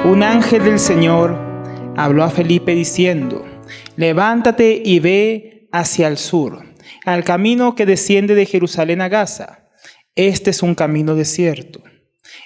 Un ángel del Señor habló a Felipe diciendo: levántate y ve hacia el sur, al camino que desciende de Jerusalén a Gaza. Este es un camino desierto.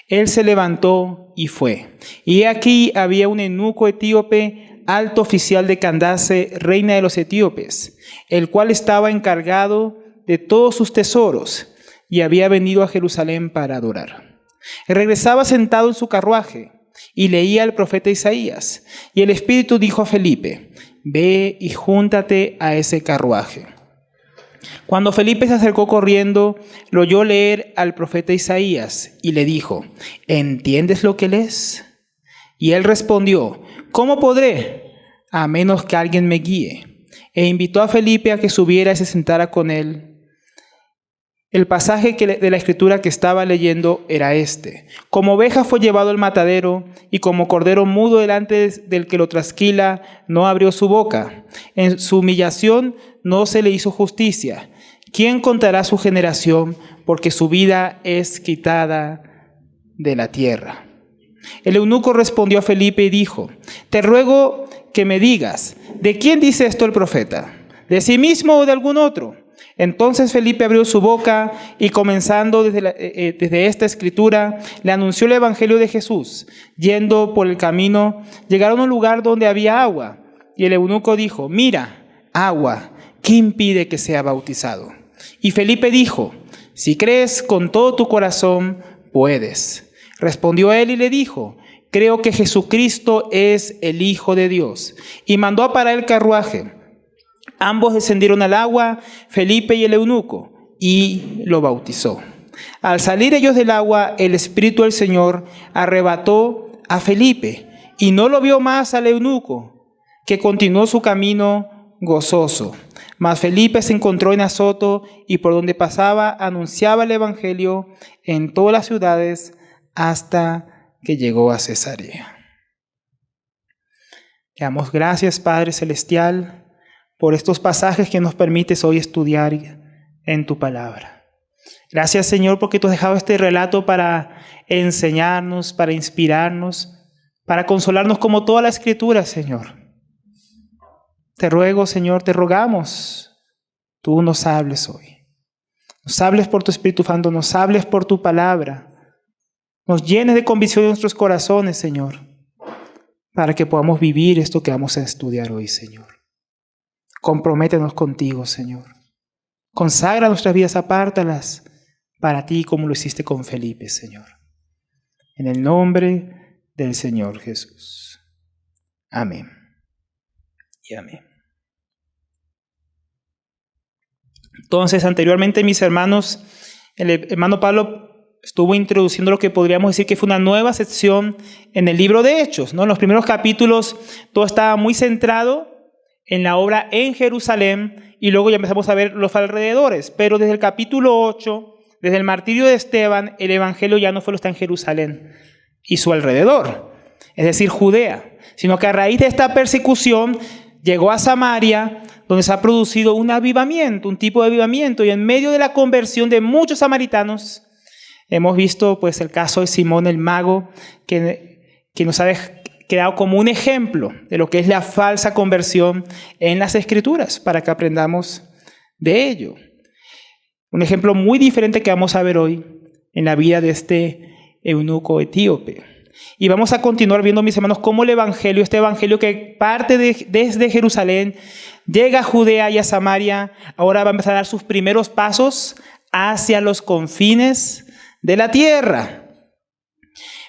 Él se levantó y fue. Y aquí había un eunuco etíope, alto oficial de Candace, reina de los etíopes, el cual estaba encargado de todos sus tesoros y había venido a Jerusalén para adorar. Regresaba sentado en su carruaje y leía al profeta Isaías. Y el Espíritu dijo a Felipe: ve y júntate a ese carruaje. Cuando Felipe se acercó corriendo, lo oyó leer al profeta Isaías y le dijo: ¿entiendes lo que lees? Y él respondió: ¿cómo podré, a menos que alguien me guíe? E invitó a Felipe a que subiera y se sentara con él. El pasaje de la escritura que estaba leyendo era este: como oveja fue llevado al matadero, y como cordero mudo delante del que lo trasquila, no abrió su boca. En su humillación no se le hizo justicia. ¿Quién contará su generación? Porque su vida es quitada de la tierra. El eunuco respondió a Felipe y dijo: te ruego que me digas, ¿de quién dice esto el profeta? ¿De sí mismo o de algún otro? Entonces Felipe abrió su boca y, comenzando desde esta escritura, le anunció el evangelio de Jesús. Yendo por el camino, llegaron a un lugar donde había agua. Y el eunuco dijo: mira, agua, ¿qué impide que sea bautizado? Y Felipe dijo: si crees con todo tu corazón, puedes. Respondió él y le dijo: creo que Jesucristo es el Hijo de Dios. Y mandó a parar el carruaje. Ambos descendieron al agua, Felipe y el eunuco, y lo bautizó. Al salir ellos del agua, el Espíritu del Señor arrebató a Felipe, y no lo vio más al eunuco, que continuó su camino gozoso. Mas Felipe se encontró en Azoto, y por donde pasaba anunciaba el evangelio en todas las ciudades hasta que llegó a Cesarea. Te damos gracias, Padre Celestial, por estos pasajes que nos permites hoy estudiar en tu palabra. Gracias, Señor, porque tú has dejado este relato para enseñarnos, para inspirarnos, para consolarnos como toda la Escritura, Señor. Te ruego, Señor, te rogamos, tú nos hables hoy. Nos hables por tu Espíritu Santo, nos hables por tu palabra. Nos llenes de convicción en nuestros corazones, Señor, para que podamos vivir esto que vamos a estudiar hoy, Señor. Comprométenos contigo, Señor. Consagra nuestras vidas, apártalas para ti como lo hiciste con Felipe, Señor. En el nombre del Señor Jesús. Amén. Y amén. Entonces, anteriormente, mis hermanos, el hermano Pablo estuvo introduciendo lo que podríamos decir que fue una nueva sección en el libro de Hechos, ¿no? En los primeros capítulos todo estaba muy centrado en la obra en Jerusalén, y luego ya empezamos a ver los alrededores. Pero desde el capítulo 8, desde el martirio de Esteban, el evangelio ya no solo está en Jerusalén y su alrededor, es decir, Judea, sino que a raíz de esta persecución llegó a Samaria, donde se ha producido un avivamiento, un tipo de avivamiento, y en medio de la conversión de muchos samaritanos, hemos visto pues el caso de Simón el mago, que nos ha quedado como un ejemplo de lo que es la falsa conversión en las Escrituras, para que aprendamos de ello. Un ejemplo muy diferente que vamos a ver hoy en la vida de este eunuco etíope. Y vamos a continuar viendo, mis hermanos, cómo el evangelio, este evangelio que parte desde Jerusalén, llega a Judea y a Samaria, ahora va a empezar a dar sus primeros pasos hacia los confines de la tierra.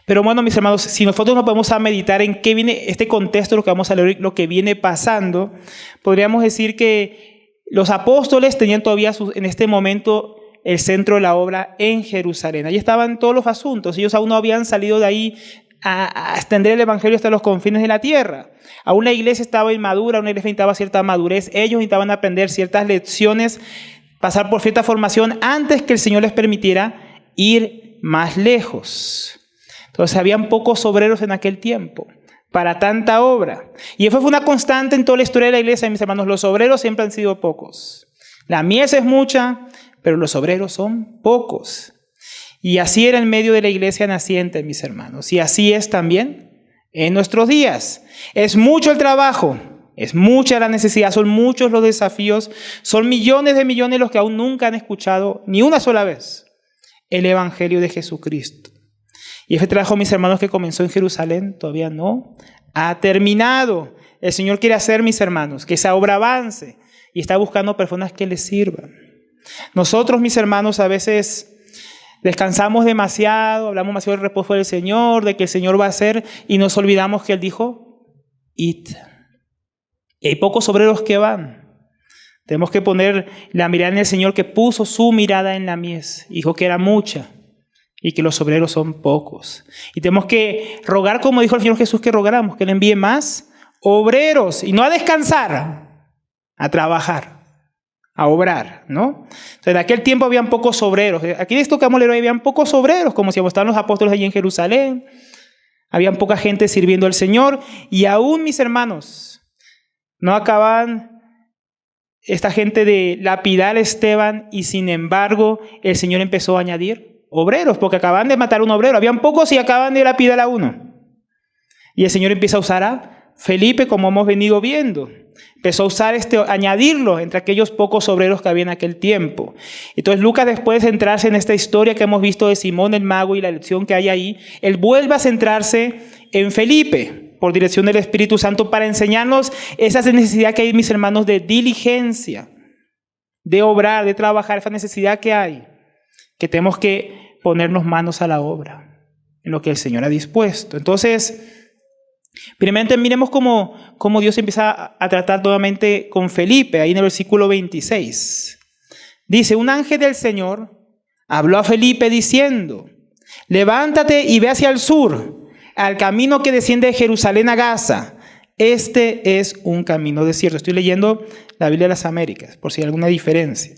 Pero bueno, mis hermanos, si nosotros nos podemos a meditar en qué viene este contexto, lo que vamos a leer, lo que viene pasando, podríamos decir que los apóstoles tenían todavía en este momento el centro de la obra en Jerusalén. Allí estaban todos los asuntos. Ellos aún no habían salido de ahí a extender el evangelio hasta los confines de la tierra. Aún la iglesia estaba inmadura, una iglesia necesitaba cierta madurez. Ellos necesitaban aprender ciertas lecciones, pasar por cierta formación antes que el Señor les permitiera ir más lejos. Entonces habían pocos obreros en aquel tiempo para tanta obra. Y eso fue una constante en toda la historia de la iglesia, mis hermanos. Los obreros siempre han sido pocos. La mies es mucha, pero los obreros son pocos. Y así era en medio de la iglesia naciente, mis hermanos. Y así es también en nuestros días. Es mucho el trabajo, es mucha la necesidad, son muchos los desafíos, son millones de millones los que aún nunca han escuchado ni una sola vez el Evangelio de Jesucristo. Y ese trabajo, mis hermanos, que comenzó en Jerusalén, todavía no ha terminado. El Señor quiere hacer, mis hermanos, que esa obra avance y está buscando personas que le sirvan. Nosotros, mis hermanos, a veces descansamos demasiado, hablamos demasiado del reposo del Señor, de que el Señor va a hacer, y nos olvidamos que Él dijo, id. Y hay pocos obreros que van. Tenemos que poner la mirada en el Señor, que puso su mirada en la mies. Dijo que era mucha y que los obreros son pocos. Y tenemos que rogar, como dijo el Señor Jesús, que rogáramos, que Él envíe más obreros, y no a descansar, a trabajar, a obrar, ¿no? Entonces, en aquel tiempo habían pocos obreros. Aquí en esto que vamos a leer hoy, habían pocos obreros, como si estaban los apóstoles allí en Jerusalén. Habían poca gente sirviendo al Señor. Y aún, mis hermanos, no acababan esta gente de lapidar a Esteban, y sin embargo, el Señor empezó a añadir obreros, porque acaban de matar a un obrero. Habían pocos y acaban de lapidar a uno. Y el Señor empieza a usar a Felipe, como hemos venido viendo. Empezó a usar añadirlo entre aquellos pocos obreros que había en aquel tiempo. Entonces Lucas, después de centrarse en esta historia que hemos visto de Simón el mago y la lección que hay ahí, él vuelve a centrarse en Felipe, por dirección del Espíritu Santo, para enseñarnos esa necesidad que hay, mis hermanos, de diligencia, de obrar, de trabajar, esa necesidad que hay, que tenemos que ponernos manos a la obra, en lo que el Señor ha dispuesto. Entonces, primeramente miremos cómo Dios empieza a tratar nuevamente con Felipe, ahí en el versículo 26. Dice, un ángel del Señor habló a Felipe diciendo, levántate y ve hacia el sur, al camino que desciende de Jerusalén a Gaza. Este es un camino desierto. Estoy leyendo la Biblia de las Américas, por si hay alguna diferencia.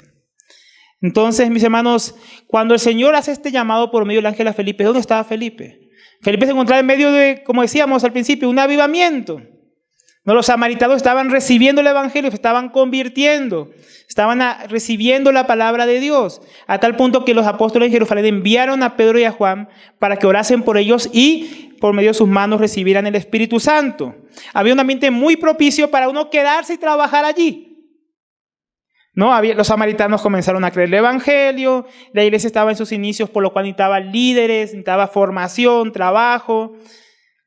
Entonces, mis hermanos, cuando el Señor hace este llamado por medio del ángel a Felipe, ¿dónde estaba Felipe? Felipe se encontraba en medio de, como decíamos al principio, un avivamiento. No, los samaritanos estaban recibiendo el evangelio, se estaban convirtiendo, estaban recibiendo la palabra de Dios, a tal punto que los apóstoles de Jerusalén enviaron a Pedro y a Juan para que orasen por ellos y por medio de sus manos recibieran el Espíritu Santo. Había un ambiente muy propicio para uno quedarse y trabajar allí. ¿No? Los samaritanos comenzaron a creer el evangelio, la iglesia estaba en sus inicios, por lo cual necesitaba líderes, necesitaba formación, trabajo.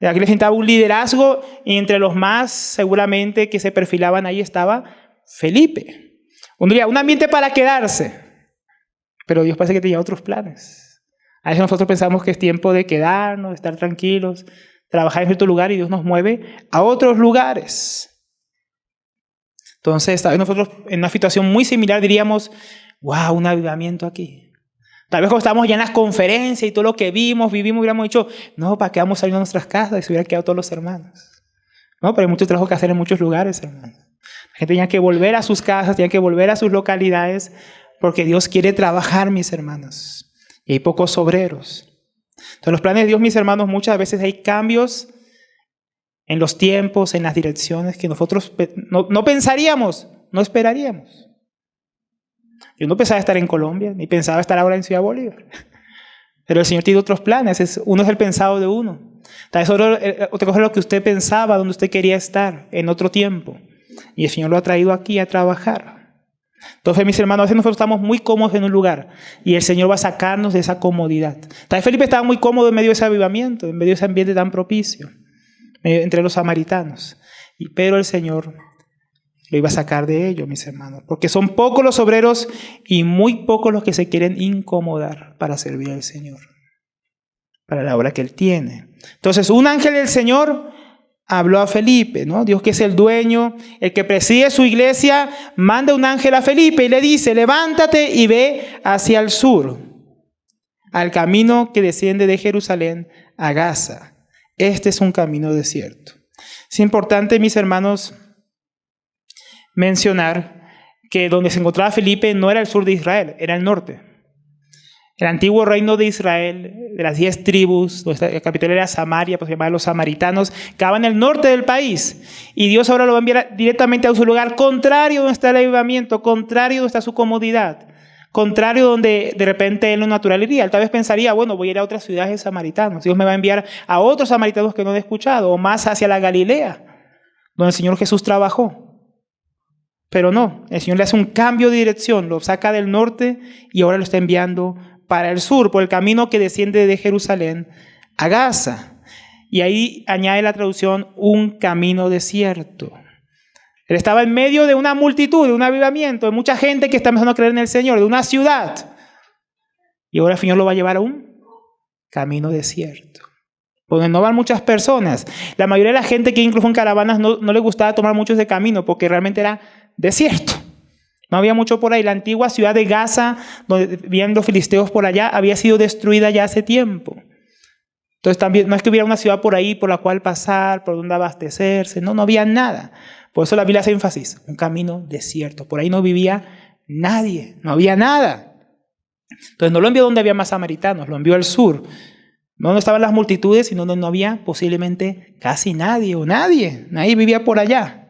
La iglesia necesitaba un liderazgo, y entre los más seguramente que se perfilaban ahí estaba Felipe. Un ambiente para quedarse, pero Dios parece que tenía otros planes. A veces nosotros pensamos que es tiempo de quedarnos, de estar tranquilos, trabajar en cierto lugar, y Dios nos mueve a otros lugares. Entonces, tal vez nosotros en una situación muy similar diríamos, wow, un avivamiento aquí. Tal vez cuando estábamos ya en las conferencias y todo lo que vivimos, hubiéramos dicho, no, ¿para qué vamos a ir a nuestras casas? Y se hubieran quedado todos los hermanos. No, pero hay mucho trabajo que hacer en muchos lugares, hermanos. La gente tenía que volver a sus casas, tenía que volver a sus localidades, porque Dios quiere trabajar, mis hermanos. Y hay pocos obreros. Entonces, los planes de Dios, mis hermanos, muchas veces hay cambios en los tiempos, en las direcciones que nosotros no pensaríamos, no esperaríamos. Yo no pensaba estar en Colombia, ni pensaba estar ahora en Ciudad Bolívar. Pero el Señor tiene otros planes, uno es el pensado de uno. Tal vez otra cosa es lo que usted pensaba, donde usted quería estar en otro tiempo. Y el Señor lo ha traído aquí a trabajar. Entonces, mis hermanos, a veces nosotros estamos muy cómodos en un lugar y el Señor va a sacarnos de esa comodidad. Tal vez Felipe estaba muy cómodo en medio de ese avivamiento, en medio de ese ambiente tan propicio, entre los samaritanos. Pero el Señor lo iba a sacar de ello, mis hermanos, porque son pocos los obreros y muy pocos los que se quieren incomodar para servir al Señor, para la obra que Él tiene. Entonces, un ángel del Señor habló a Felipe, ¿no? Dios, que es el dueño, el que preside su iglesia, manda un ángel a Felipe y le dice, levántate y ve hacia el sur, al camino que desciende de Jerusalén a Gaza. Este es un camino desierto. Es importante, mis hermanos, mencionar que donde se encontraba Felipe no era el sur de Israel, era el norte. El antiguo reino de Israel, de las 10 tribus, la capital era Samaria, pues se llamaban los samaritanos, quedaba en el norte del país. Y Dios ahora lo va a enviar directamente a su lugar contrario donde está el avivamiento, contrario donde está su comodidad, contrario donde de repente él lo natural iría. Él tal vez pensaría, bueno, voy a ir a otras ciudades samaritanas. Dios me va a enviar a otros samaritanos que no he escuchado, o más hacia la Galilea, donde el Señor Jesús trabajó. Pero no, el Señor le hace un cambio de dirección, lo saca del norte y ahora lo está enviando para el sur, por el camino que desciende de Jerusalén a Gaza. Y ahí añade la traducción, un camino desierto. Él estaba en medio de una multitud, de un avivamiento, de mucha gente que está empezando a creer en el Señor, de una ciudad. Y ahora el Señor lo va a llevar a un camino desierto, donde no van muchas personas. La mayoría de la gente que incluso en caravanas no le gustaba tomar mucho ese camino porque realmente era desierto. No había mucho por ahí. La antigua ciudad de Gaza, donde vivían los filisteos por allá, había sido destruida ya hace tiempo. Entonces también no es que hubiera una ciudad por ahí por la cual pasar, por donde abastecerse. No había nada. Por eso la Biblia hace énfasis, un camino desierto. Por ahí no vivía nadie, no había nada. Entonces no lo envió donde había más samaritanos, lo envió al sur. No donde estaban las multitudes, sino donde no había posiblemente casi nadie o nadie. Nadie vivía por allá.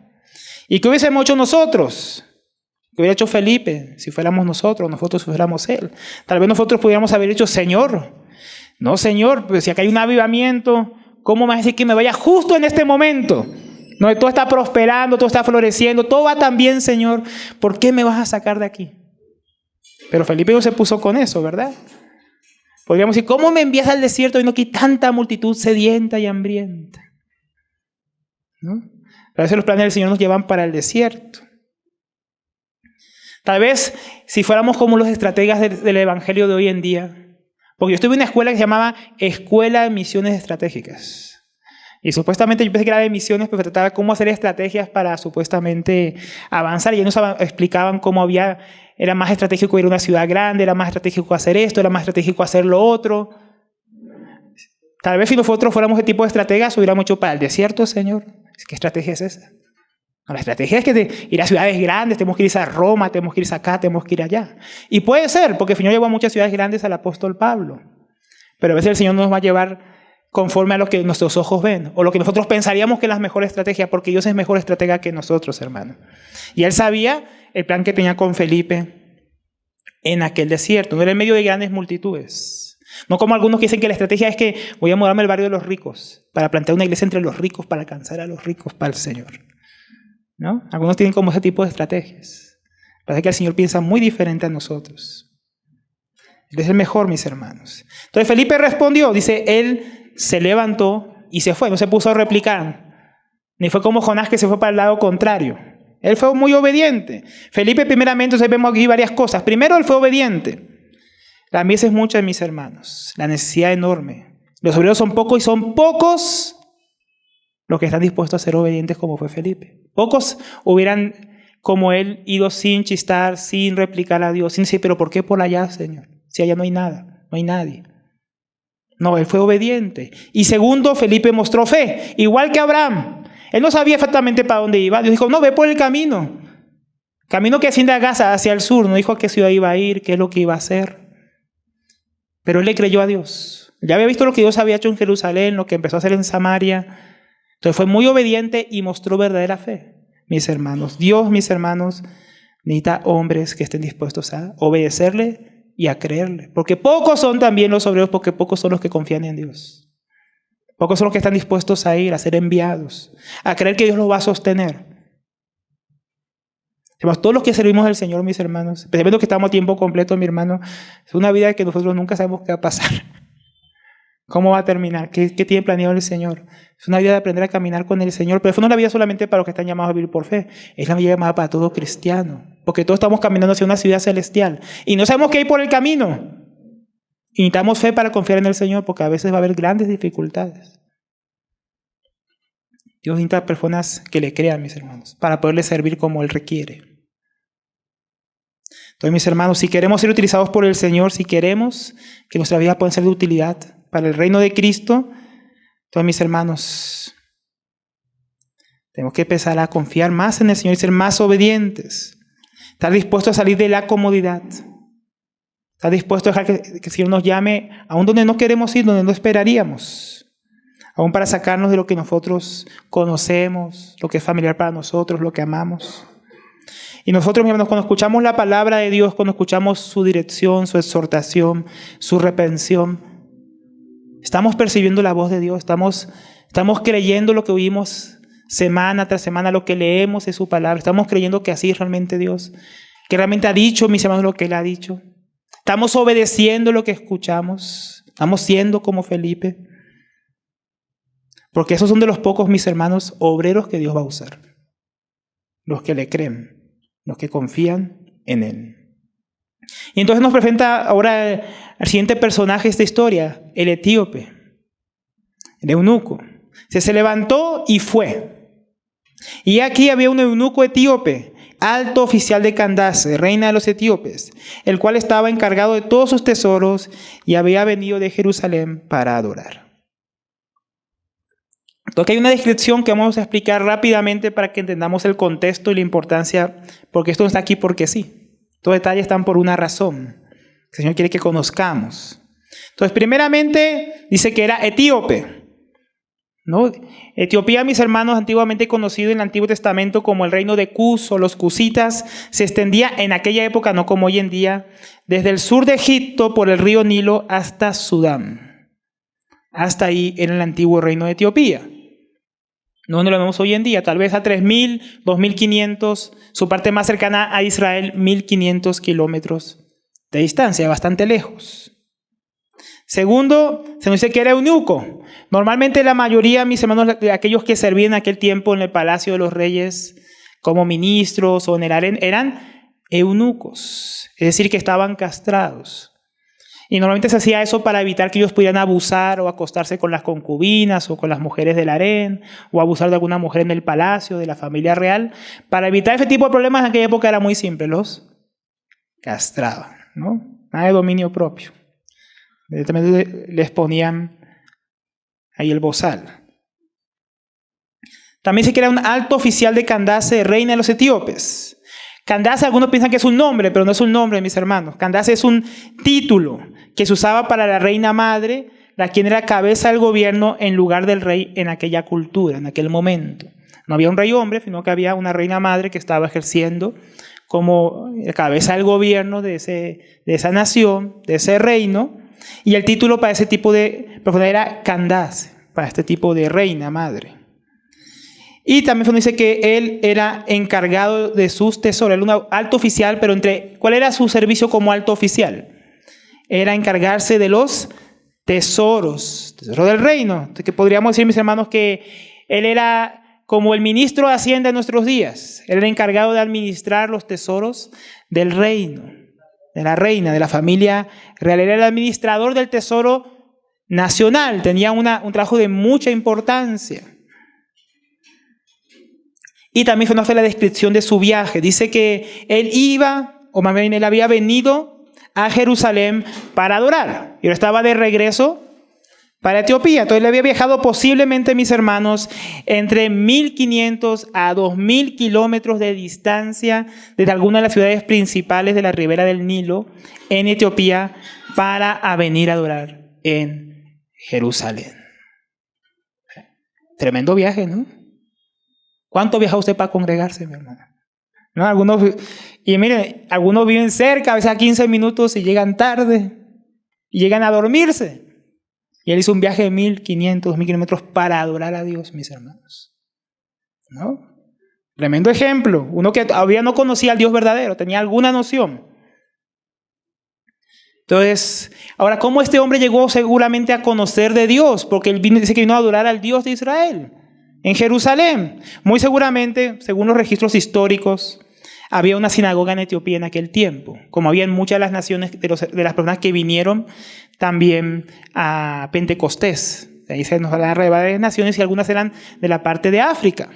¿Y qué hubiésemos hecho nosotros? ¿Qué hubiera hecho Felipe si fuéramos nosotros si fuéramos él? Tal vez nosotros pudiéramos haber dicho, Señor, no Señor, pues si acá hay un avivamiento, ¿cómo me vas a decir que me vaya justo en este momento? No, todo está prosperando, todo está floreciendo, todo va tan bien, Señor. ¿Por qué me vas a sacar de aquí? Pero Felipe no se puso con eso, ¿verdad? Podríamos decir, ¿cómo me envías al desierto viendo que hay tanta multitud sedienta y hambrienta? ¿No? A veces los planes del Señor nos llevan para el desierto. Tal vez si fuéramos como los estrategas del evangelio de hoy en día, porque yo estuve en una escuela que se llamaba Escuela de Misiones Estratégicas. Y supuestamente yo pensé que era de misiones, pero trataba de cómo hacer estrategias para supuestamente avanzar. Y ellos nos explicaban cómo era más estratégico ir a una ciudad grande, era más estratégico hacer esto, era más estratégico hacer lo otro. Tal vez si nosotros fuéramos ese tipo de estrategas, hubiéramos hecho para el desierto, Señor. ¿Qué estrategia es esa? No, la estrategia es que ir a ciudades grandes, tenemos que ir a Roma, tenemos que ir acá, tenemos que ir allá. Y puede ser, porque el Señor llevó a muchas ciudades grandes al apóstol Pablo. Pero a veces el Señor nos va a llevar conforme a lo que nuestros ojos ven, o lo que nosotros pensaríamos que es la mejor estrategia, porque Dios es mejor estratega que nosotros, hermano. Y Él sabía el plan que tenía con Felipe en aquel desierto. No era en medio de grandes multitudes. No como algunos que dicen que la estrategia es que voy a mudarme al barrio de los ricos, para plantar una iglesia entre los ricos, para alcanzar a los ricos para el Señor. ¿No? Algunos tienen como ese tipo de estrategias. Parece que el Señor piensa muy diferente a nosotros. Él es el mejor, mis hermanos. Entonces Felipe respondió, dice, él se levantó y se fue, no se puso a replicar. Ni fue como Jonás que se fue para el lado contrario. Él fue muy obediente. Felipe primeramente, entonces vemos aquí varias cosas. Primero, él fue obediente. La mies es mucha, mis hermanos. La necesidad enorme. Los obreros son pocos y son pocos los que están dispuestos a ser obedientes como fue Felipe. Pocos hubieran, como él, ido sin chistar, sin replicar a Dios, sin decir, pero ¿por qué por allá, Señor? Si allá no hay nada, no hay nadie. No, él fue obediente. Y segundo, Felipe mostró fe, igual que Abraham. Él no sabía exactamente para dónde iba. Dios dijo, no, ve por el camino. Camino que asciende a Gaza, hacia el sur. No dijo a qué ciudad iba a ir, qué es lo que iba a hacer. Pero él le creyó a Dios. Ya había visto lo que Dios había hecho en Jerusalén, lo que empezó a hacer en Samaria. Entonces fue muy obediente y mostró verdadera fe. Mis hermanos, Dios, mis hermanos, necesita hombres que estén dispuestos a obedecerle y a creerle. Porque pocos son también los obreros, porque pocos son los que confían en Dios. Pocos son los que están dispuestos a ir, a ser enviados, a creer que Dios los va a sostener. Todos los que servimos al Señor, mis hermanos, especialmente los que estamos a tiempo completo, mi hermano, es una vida que nosotros nunca sabemos qué va a pasar. ¿Cómo va a terminar? ¿Qué tiene planeado el Señor? Es una vida de aprender a caminar con el Señor, pero eso no es la vida solamente para los que están llamados a vivir por fe. Es la vida llamada para todo cristiano, porque todos estamos caminando hacia una ciudad celestial y no sabemos qué hay por el camino. Y necesitamos fe para confiar en el Señor, porque a veces va a haber grandes dificultades. Dios necesita personas que le crean, mis hermanos, para poderle servir como Él requiere. Entonces, mis hermanos, si queremos ser utilizados por el Señor, si queremos que nuestra vida pueda ser de utilidad para el reino de Cristo, entonces, mis hermanos, tenemos que empezar a confiar más en el Señor y ser más obedientes. Estar dispuestos a salir de la comodidad. Estar dispuestos a dejar que el Señor nos llame aún donde no queremos ir, donde no esperaríamos. Aún para sacarnos de lo que nosotros conocemos, lo que es familiar para nosotros, lo que amamos. Y nosotros, mis hermanos, cuando escuchamos la palabra de Dios, cuando escuchamos su dirección, su exhortación, su reprensión, estamos percibiendo la voz de Dios, estamos creyendo lo que oímos semana tras semana, lo que leemos es su palabra, estamos creyendo que así es realmente Dios, que realmente ha dicho, mis hermanos, lo que Él ha dicho. Estamos obedeciendo lo que escuchamos, estamos siendo como Felipe. Porque esos son de los pocos, mis hermanos, obreros que Dios va a usar. Los que le creen, los que confían en Él. Y entonces nos presenta ahora el siguiente personaje de esta historia, el etíope, el eunuco. Se levantó y fue. Y aquí había un eunuco etíope, alto oficial de Candace, reina de los etíopes, el cual estaba encargado de todos sus tesoros y había venido de Jerusalén para adorar. Entonces hay una descripción que vamos a explicar rápidamente para que entendamos el contexto y la importancia, porque esto no está aquí porque sí. Estos detalles están por una razón, que el Señor quiere que conozcamos. Entonces, primeramente, dice que era etíope, ¿no? Etiopía, mis hermanos, antiguamente conocido en el Antiguo Testamento como el reino de Cus o los cusitas, se extendía en aquella época, no como hoy en día, desde el sur de Egipto por el río Nilo hasta Sudán. Hasta ahí era el antiguo reino de Etiopía. No lo vemos hoy en día, tal vez a 3.000, 2.500, su parte más cercana a Israel, 1.500 kilómetros de distancia, bastante lejos. Segundo, se nos dice que era eunuco. Normalmente la mayoría, mis hermanos, de aquellos que servían en aquel tiempo en el palacio de los reyes, como ministros o en el harén, eran eunucos, es decir, que estaban castrados. Y normalmente se hacía eso para evitar que ellos pudieran abusar o acostarse con las concubinas o con las mujeres del harén o abusar de alguna mujer en el palacio, de la familia real. Para evitar ese tipo de problemas en aquella época era muy simple, los castraban, ¿no? Nada de dominio propio. Directamente les ponían ahí el bozal. También se crea un alto oficial de Candace, reina de los etíopes. Candace, algunos piensan que es un nombre, pero no es un nombre, mis hermanos. Candace es un título que se usaba para la reina madre, la quien era cabeza del gobierno en lugar del rey en aquella cultura, en aquel momento. No había un rey hombre, sino que había una reina madre que estaba ejerciendo como cabeza del gobierno de esa nación, de ese reino. Y el título para ese tipo de persona era Candace, para este tipo de reina madre. Y también se nos dice que él era encargado de sus tesoros, era un alto oficial, pero ¿cuál era su servicio como alto oficial? Era encargarse de los tesoros del reino. Entonces, que podríamos decir, mis hermanos, que él era como el ministro de Hacienda de nuestros días. Él era encargado de administrar los tesoros del reino, de la reina, de la familia real. Era el administrador del tesoro nacional, tenía un trabajo de mucha importancia. Y también se nos hace la descripción de su viaje. Dice que él iba, o más bien él había venido a Jerusalén para adorar. Y ahora estaba de regreso para Etiopía. Entonces él había viajado posiblemente, mis hermanos, entre 1.500 a 2.000 kilómetros de distancia desde alguna de las ciudades principales de la ribera del Nilo en Etiopía para venir a adorar en Jerusalén. Tremendo viaje, ¿no? ¿Cuánto viaja usted para congregarse, mi hermano? ¿No? Y miren, algunos viven cerca, a veces a 15 minutos y llegan tarde y llegan a dormirse. Y él hizo un viaje de 1.500, 2.000 kilómetros para adorar a Dios, mis hermanos. ¿No? Tremendo ejemplo. Uno que todavía no conocía al Dios verdadero, tenía alguna noción. Entonces, ahora, ¿cómo este hombre llegó seguramente a conocer de Dios? Porque él dice que vino a adorar al Dios de Israel en Jerusalén. Muy seguramente, según los registros históricos, había una sinagoga en Etiopía en aquel tiempo, como había en muchas de las naciones de las personas que vinieron también a Pentecostés. Ahí se nos hablan de varias naciones y algunas eran de la parte de África.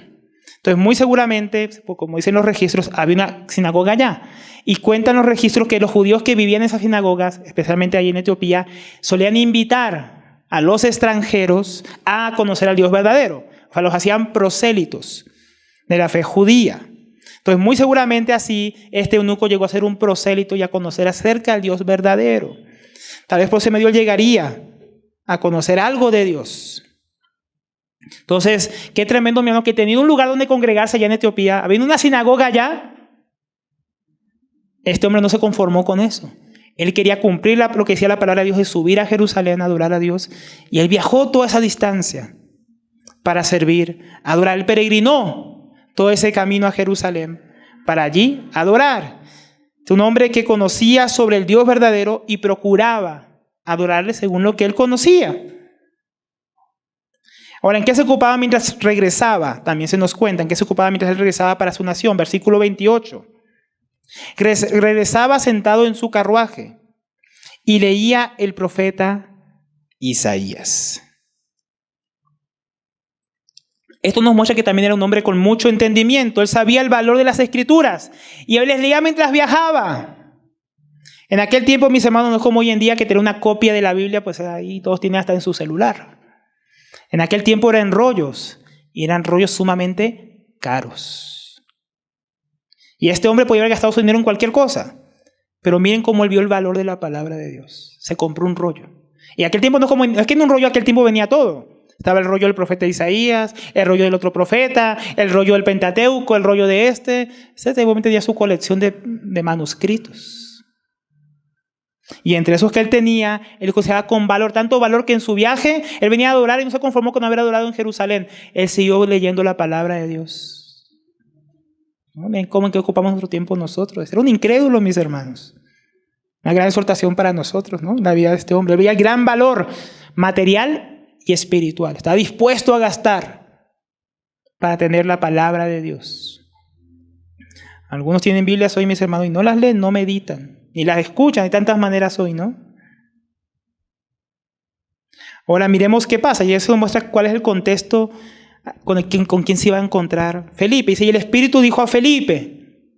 Entonces, muy seguramente, como dicen los registros, había una sinagoga allá. Y cuentan los registros que los judíos que vivían en esas sinagogas, especialmente ahí en Etiopía, solían invitar a los extranjeros a conocer al Dios verdadero. O sea, los hacían prosélitos de la fe judía. Entonces, muy seguramente así, este eunuco llegó a ser un prosélito y a conocer acerca del Dios verdadero. Tal vez por ese medio él llegaría a conocer algo de Dios. Entonces, qué tremendo, mi hermano, que tenía un lugar donde congregarse allá en Etiopía, había una sinagoga allá, Este hombre no se conformó con eso. Él quería cumplir lo que decía la palabra de Dios, de subir a Jerusalén a adorar a Dios. Y él viajó toda esa distancia para servir, adorar. Él peregrinó todo ese camino a Jerusalén para allí adorar. Un hombre que conocía sobre el Dios verdadero y procuraba adorarle según lo que él conocía. Ahora, ¿en qué se ocupaba mientras regresaba? También se nos cuenta en qué se ocupaba mientras él regresaba para su nación. Versículo 28. Regresaba sentado en su carruaje y leía el profeta Isaías. Esto nos muestra que también era un hombre con mucho entendimiento. Él sabía el valor de las escrituras y él les leía mientras viajaba. En aquel tiempo, mis hermanos, no es como hoy en día que tener una copia de la Biblia, pues ahí todos tienen hasta en su celular. En aquel tiempo eran rollos y eran rollos sumamente caros. Y este hombre podía haber gastado su dinero en cualquier cosa, pero miren cómo él vio el valor de la palabra de Dios. Se compró un rollo. Y aquel tiempo es que en un rollo aquel tiempo venía todo. Estaba el rollo del profeta Isaías, el rollo del otro profeta, el rollo del Pentateuco, el rollo de este. Seguramente tenía su colección de manuscritos. Y entre esos que él tenía, él consideraba con valor, tanto valor que en su viaje, él venía a adorar y no se conformó con haber adorado en Jerusalén. Él siguió leyendo la palabra de Dios. ¿No? ¿Ven cómo en qué ocupamos nuestro tiempo nosotros? Era un incrédulo, mis hermanos. Una gran exhortación para nosotros, ¿no? La vida de este hombre. Él veía gran valor material y espiritual. Estaba dispuesto a gastar para tener la palabra de Dios. Algunos tienen Biblias hoy, mis hermanos, y no las leen, no meditan. Ni las escuchan de tantas maneras hoy, ¿no? Ahora miremos qué pasa. Y eso muestra cuál es el contexto con quién se iba a encontrar Felipe. Dice, y el Espíritu dijo a Felipe,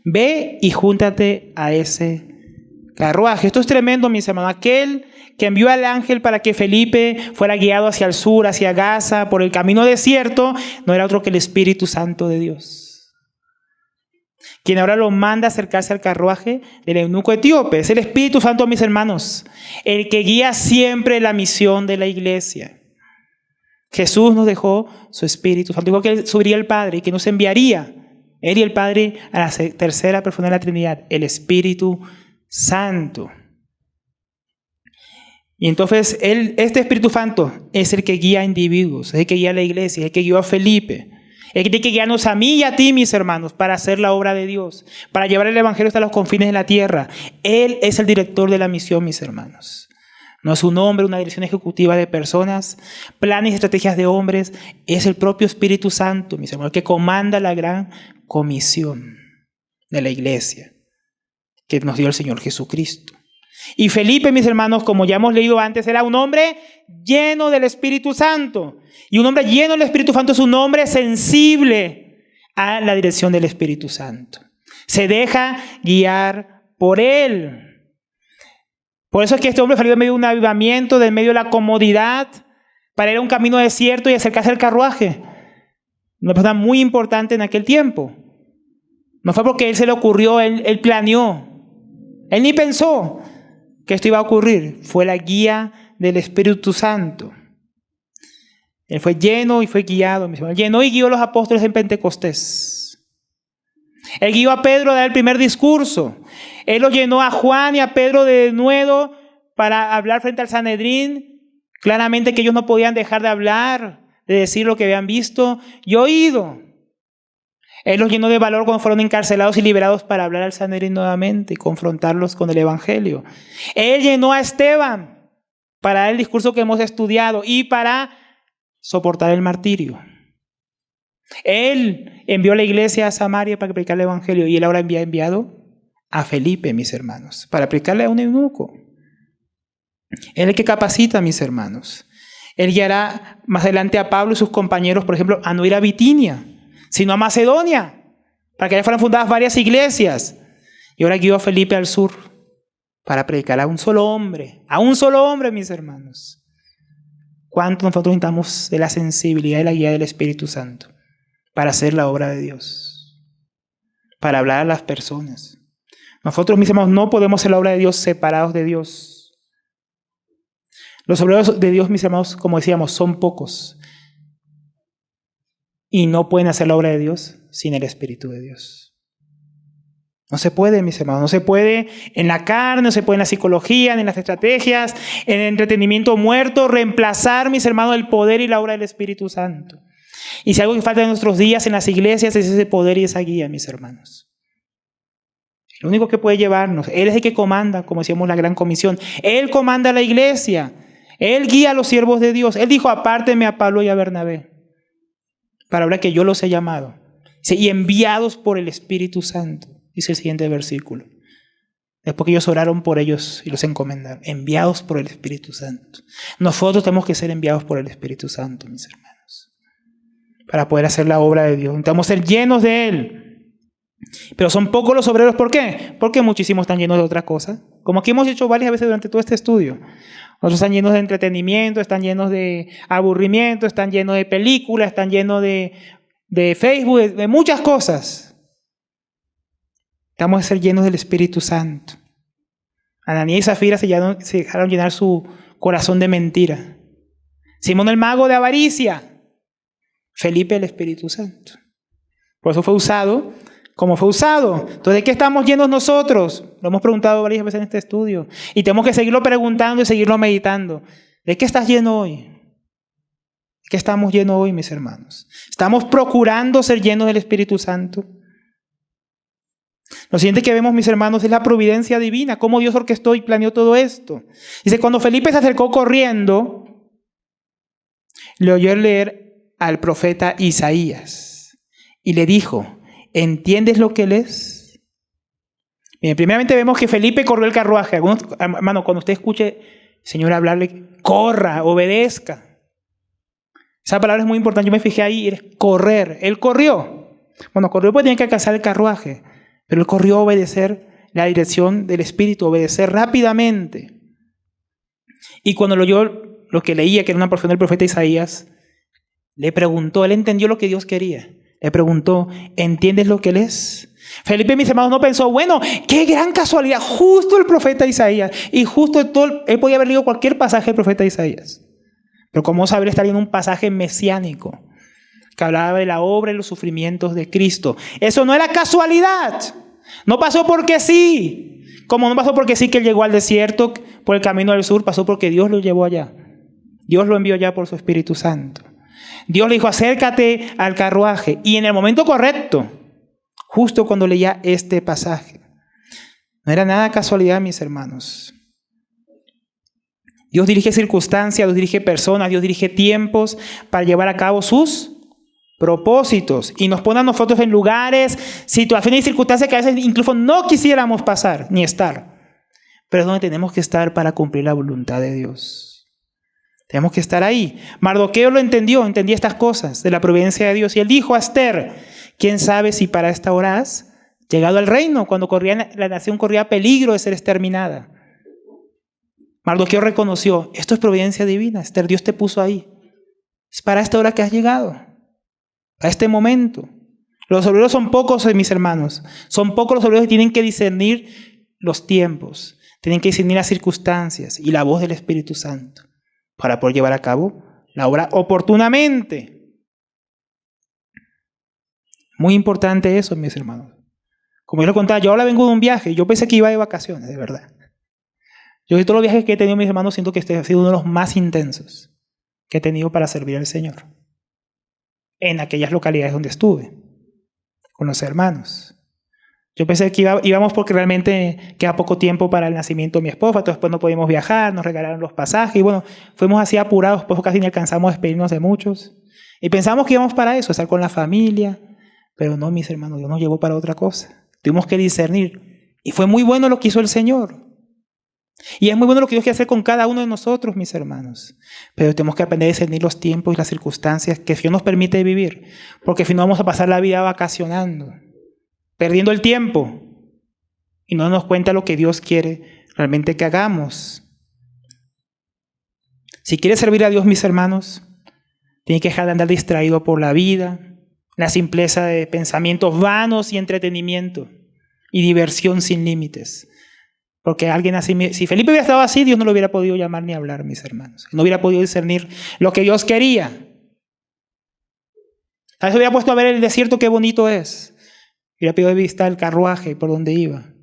ve y júntate a ese carruaje. Esto es tremendo, mis hermanos. Aquel que envió al ángel para que Felipe fuera guiado hacia el sur, hacia Gaza, por el camino desierto, no era otro que el Espíritu Santo de Dios. Quien ahora lo manda a acercarse al carruaje del eunuco etíope. Es el Espíritu Santo, mis hermanos, el que guía siempre la misión de la iglesia. Jesús nos dejó su Espíritu Santo. Dijo que Él subiría el Padre y que nos enviaría, Él y el Padre, a la tercera persona de la Trinidad, el Espíritu Santo. Y entonces este Espíritu Santo es el que guía a individuos, es el que guía a la iglesia, es el que guió a Felipe. El que tiene que guiarnos a mí y a ti, mis hermanos, para hacer la obra de Dios, para llevar el evangelio hasta los confines de la tierra. Él es el director de la misión, mis hermanos. No es un hombre, una dirección ejecutiva de personas, planes y estrategias de hombres. Es el propio Espíritu Santo, mis hermanos, que comanda la gran comisión de la iglesia que nos dio el Señor Jesucristo. Y Felipe, mis hermanos, como ya hemos leído antes, era un hombre lleno del Espíritu Santo. Y un hombre lleno del Espíritu Santo es un hombre sensible a la dirección del Espíritu Santo. Se deja guiar por él. Por eso es que este hombre salió en medio de un avivamiento, de medio de la comodidad, para ir a un camino desierto y acercarse al carruaje. Una persona muy importante en aquel tiempo. No fue porque a él se le ocurrió, él planeó. Él ni pensó que esto iba a ocurrir. Fue la guía del Espíritu Santo. Él fue lleno y fue guiado. Llenó y guió a los apóstoles en Pentecostés. Él guió a Pedro a dar el primer discurso. Él lo llenó a Juan y a Pedro de nuevo para hablar frente al Sanedrín. Claramente que ellos no podían dejar de hablar, de decir lo que habían visto y oído. Él los llenó de valor cuando fueron encarcelados y liberados para hablar al Sanedrín nuevamente y confrontarlos con el Evangelio. Él llenó a Esteban para dar el discurso que hemos estudiado y para soportar el martirio. Él envió a la iglesia a Samaria para predicar el Evangelio y él ahora ha enviado a Felipe, mis hermanos, para predicarle a un eunuco. Él es el que capacita, mis hermanos. Él guiará más adelante a Pablo y sus compañeros, por ejemplo, a no ir a Bitinia, sino a Macedonia, para que allá fueran fundadas varias iglesias. Y ahora guió a Felipe al sur para predicar a un solo hombre, mis hermanos. ¿Cuánto nosotros necesitamos de la sensibilidad y la guía del Espíritu Santo para hacer la obra de Dios? Para hablar a las personas. Nosotros, mis hermanos, no podemos hacer la obra de Dios separados de Dios. Los obreros de Dios, mis hermanos, como decíamos, son pocos. Y no pueden hacer la obra de Dios sin el Espíritu de Dios. No se puede, mis hermanos, no se puede en la carne, no se puede en la psicología, ni en las estrategias, en el entretenimiento muerto, reemplazar, mis hermanos, el poder y la obra del Espíritu Santo. Y si algo que falta en nuestros días en las iglesias es ese poder y esa guía, mis hermanos. El único que puede llevarnos, Él es el que comanda, como decíamos la gran comisión. Él comanda la iglesia, Él guía a los siervos de Dios. Él dijo, apártenme a Pablo y a Bernabé, para hablar que yo los he llamado. Y enviados por el Espíritu Santo. Dice el siguiente versículo. Después que ellos oraron por ellos y los encomendaron. Enviados por el Espíritu Santo. Nosotros tenemos que ser enviados por el Espíritu Santo, mis hermanos. Para poder hacer la obra de Dios. Necesitamos ser llenos de Él. Pero son pocos los obreros. ¿Por qué? Porque muchísimos están llenos de otra cosa. Como aquí hemos hecho varias veces durante todo este estudio. Otros están llenos de entretenimiento, están llenos de aburrimiento, están llenos de películas, están llenos de Facebook, de muchas cosas. Estamos a ser llenos del Espíritu Santo. Ananías y Zafira se dejaron llenar su corazón de mentira. Simón el mago de avaricia. Felipe el Espíritu Santo. Por eso fue usado como fue usado. Entonces, ¿de qué estamos llenos nosotros? Lo hemos preguntado varias veces en este estudio. Y tenemos que seguirlo preguntando y seguirlo meditando. ¿De qué estás lleno hoy? ¿De qué estamos llenos hoy, mis hermanos? ¿Estamos procurando ser llenos del Espíritu Santo? Lo siguiente que vemos, mis hermanos, es la providencia divina. Cómo Dios orquestó y planeó todo esto. Dice, cuando Felipe se acercó corriendo, le oyó leer al profeta Isaías. Y le dijo, ¿entiendes lo que lees? Bien, primeramente vemos que Felipe corrió el carruaje. Algunos, hermano, cuando usted escuche al Señor hablarle, corra, obedezca. Esa palabra es muy importante. Yo me fijé ahí, es correr. Él corrió. Bueno, corrió porque tenía que alcanzar el carruaje. Pero él corrió a obedecer la dirección del Espíritu, obedecer rápidamente. Y cuando lo oyó, lo que leía, que era una porción del profeta Isaías, le preguntó, él entendió lo que Dios quería. Le preguntó, ¿entiendes lo que lees? Felipe, mis hermanos, no pensó, bueno, qué gran casualidad, justo el profeta Isaías. Y justo él podía haber leído cualquier pasaje del profeta Isaías. Pero como saber, estar en un pasaje mesiánico que hablaba de la obra y los sufrimientos de Cristo. Eso no era casualidad. No pasó porque sí. Como no pasó porque sí que él llegó al desierto por el camino del sur, pasó porque Dios lo llevó allá. Dios lo envió allá por su Espíritu Santo. Dios le dijo, acércate al carruaje. Y en el momento correcto, justo cuando leía este pasaje. No era nada casualidad, mis hermanos. Dios dirige circunstancias, Dios dirige personas, Dios dirige tiempos para llevar a cabo sus propósitos, y nos pone a nosotros en lugares, situaciones y circunstancias que a veces incluso no quisiéramos pasar ni estar, pero es donde tenemos que estar para cumplir la voluntad de Dios. Tenemos que estar ahí. Mardoqueo lo entendía estas cosas de la providencia de Dios, y él dijo a Esther, ¿quién sabe si para esta hora has llegado al reino? Cuando la nación corría peligro de ser exterminada. Mardoqueo reconoció, esto es providencia divina, Esther, Dios te puso ahí. Es para esta hora que has llegado. A este momento. Los obreros son pocos, mis hermanos. Son pocos los obreros que tienen que discernir los tiempos. Tienen que discernir las circunstancias y la voz del Espíritu Santo para poder llevar a cabo la obra oportunamente. Muy importante eso, mis hermanos. Como yo lo contaba, yo ahora vengo de un viaje. Yo pensé que iba de vacaciones, de verdad. Yo de todos los viajes que he tenido, mis hermanos, siento que este ha sido uno de los más intensos que he tenido para servir al Señor. En aquellas localidades donde estuve, con los hermanos. Yo pensé que íbamos porque realmente queda poco tiempo para el nacimiento de mi esposa, entonces después no podíamos viajar, nos regalaron los pasajes, y bueno, fuimos así apurados, pues casi ni alcanzamos a despedirnos de muchos. Y pensamos que íbamos para eso, estar con la familia, pero no, mis hermanos, Dios nos llevó para otra cosa. Tuvimos que discernir, y fue muy bueno lo que hizo el Señor. Y es muy bueno lo que Dios quiere hacer con cada uno de nosotros, mis hermanos. Pero tenemos que aprender a discernir los tiempos y las circunstancias que Dios nos permite vivir. Porque si no vamos a pasar la vida vacacionando, perdiendo el tiempo. Y no nos cuenta lo que Dios quiere realmente que hagamos. Si quieres servir a Dios, mis hermanos, tiene que dejar de andar distraído por la vida, la simpleza de pensamientos vanos y entretenimiento y diversión sin límites. Porque alguien así, si Felipe hubiera estado así, Dios no lo hubiera podido llamar ni hablar, mis hermanos. No hubiera podido discernir lo que Dios quería. Tal vez hubiera puesto a ver el desierto, qué bonito es. Hubiera pedido vista el carruaje por donde iba.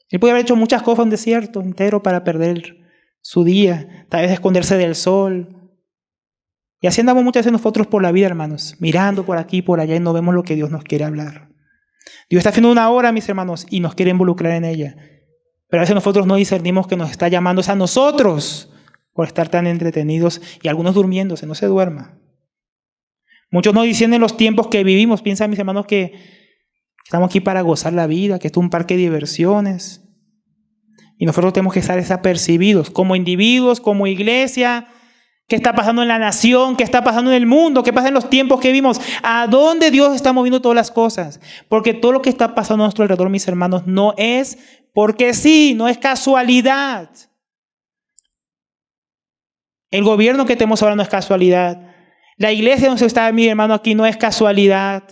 Él podía haber hecho muchas cosas en un desierto entero para perder su día, tal vez esconderse del sol. Y así andamos muchas veces nosotros por la vida, hermanos, mirando por aquí y por allá y no vemos lo que Dios nos quiere hablar. Dios está haciendo una obra, mis hermanos, y nos quiere involucrar en ella. Pero a veces nosotros no discernimos que nos está llamando a nosotros por estar tan entretenidos y algunos durmiéndose, no se duerma. Muchos no disciernen los tiempos que vivimos. Piensan, mis hermanos, que estamos aquí para gozar la vida, que esto es un parque de diversiones. Y nosotros tenemos que estar desapercibidos como individuos, como iglesia. ¿Qué está pasando en la nación? ¿Qué está pasando en el mundo? ¿Qué pasa en los tiempos que vivimos? ¿A dónde Dios está moviendo todas las cosas? Porque todo lo que está pasando a nuestro alrededor, mis hermanos, no es porque sí, no es casualidad. El gobierno que tenemos ahora no es casualidad. La iglesia donde está mi hermano aquí no es casualidad.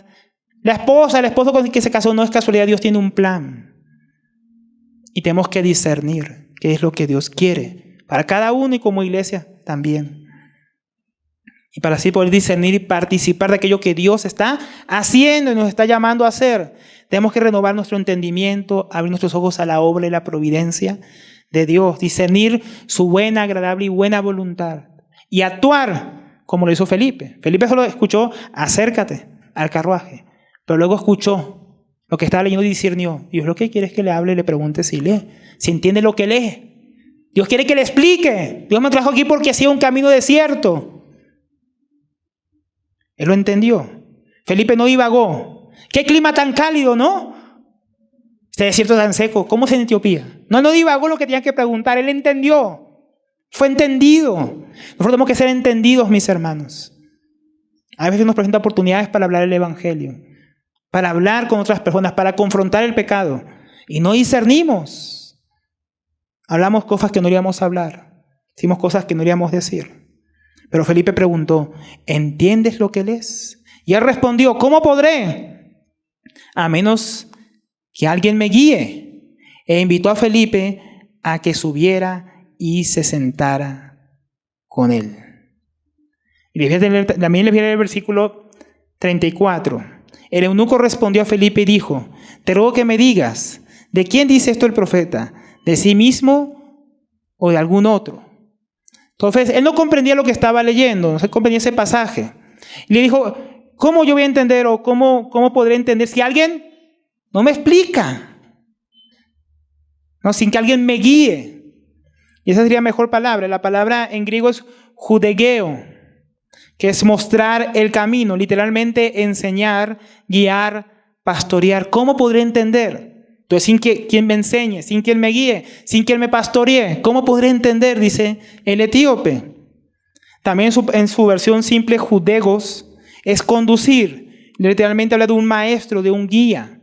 La esposa, el esposo con el que se casó no es casualidad. Dios tiene un plan. Y tenemos que discernir qué es lo que Dios quiere para cada uno y como iglesia también. Y para así poder discernir y participar de aquello que Dios está haciendo y nos está llamando a hacer, tenemos que renovar nuestro entendimiento, abrir nuestros ojos a la obra y la providencia de Dios, discernir su buena, agradable y buena voluntad y actuar como lo hizo Felipe. Felipe solo escuchó, acércate al carruaje, pero luego escuchó lo que estaba leyendo y discernió. Dios lo que quiere es que le hable y le pregunte si lee, si entiende lo que lee. Dios quiere que le explique. Dios me trajo aquí porque hacía un camino desierto. Él lo entendió. Felipe no divagó. ¡Qué clima tan cálido!, ¿no? Este desierto tan seco. ¿Cómo es en Etiopía? No divagó lo que tenía que preguntar. Él entendió. Fue entendido. Nosotros tenemos que ser entendidos, mis hermanos. A veces nos presenta oportunidades para hablar el evangelio, para hablar con otras personas, para confrontar el pecado. Y no discernimos. Hablamos cosas que no íbamos a hablar. Decimos cosas que no íbamos a decir. Pero Felipe preguntó, ¿entiendes lo que lees? Y él respondió, ¿cómo podré? A menos que alguien me guíe. E invitó a Felipe a que subiera y se sentara con él. Y también les voy a leer el versículo 34. El eunuco respondió a Felipe y dijo, te ruego que me digas, ¿de quién dice esto el profeta? ¿De sí mismo o de algún otro? Entonces, él no comprendía lo que estaba leyendo, no se comprendía ese pasaje. Y le dijo, ¿cómo yo voy a entender o cómo podré entender si alguien no me explica? No, sin que alguien me guíe. Y esa sería la mejor palabra. La palabra en griego es judegeo, que es mostrar el camino, literalmente enseñar, guiar, pastorear. ¿Cómo podré entender? Entonces, sin que quien me enseñe, sin quien me guíe, sin quien me pastoree, ¿cómo podré entender? Dice el etíope. También en su versión simple, judegos, es conducir. Literalmente habla de un maestro, de un guía.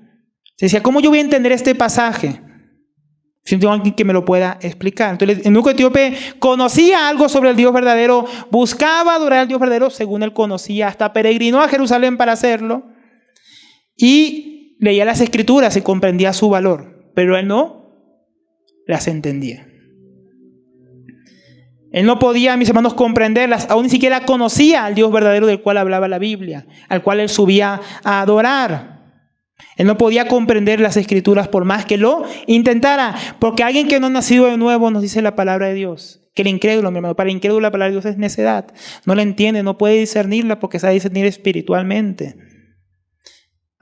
Se decía, ¿cómo yo voy a entender este pasaje? Si no tengo alguien que me lo pueda explicar. Entonces, el eunuco etíope conocía algo sobre el Dios verdadero, buscaba adorar al Dios verdadero según él conocía, hasta peregrinó a Jerusalén para hacerlo. Y leía las escrituras y comprendía su valor, pero él no las entendía. Él no podía, mis hermanos, comprenderlas, aún ni siquiera conocía al Dios verdadero del cual hablaba la Biblia, al cual él subía a adorar. Él no podía comprender las escrituras por más que lo intentara, porque alguien que no ha nacido de nuevo, nos dice la palabra de Dios, que el incrédulo, mi hermano, para el incrédulo la palabra de Dios es necedad, no la entiende, no puede discernirla porque sabe discernir espiritualmente.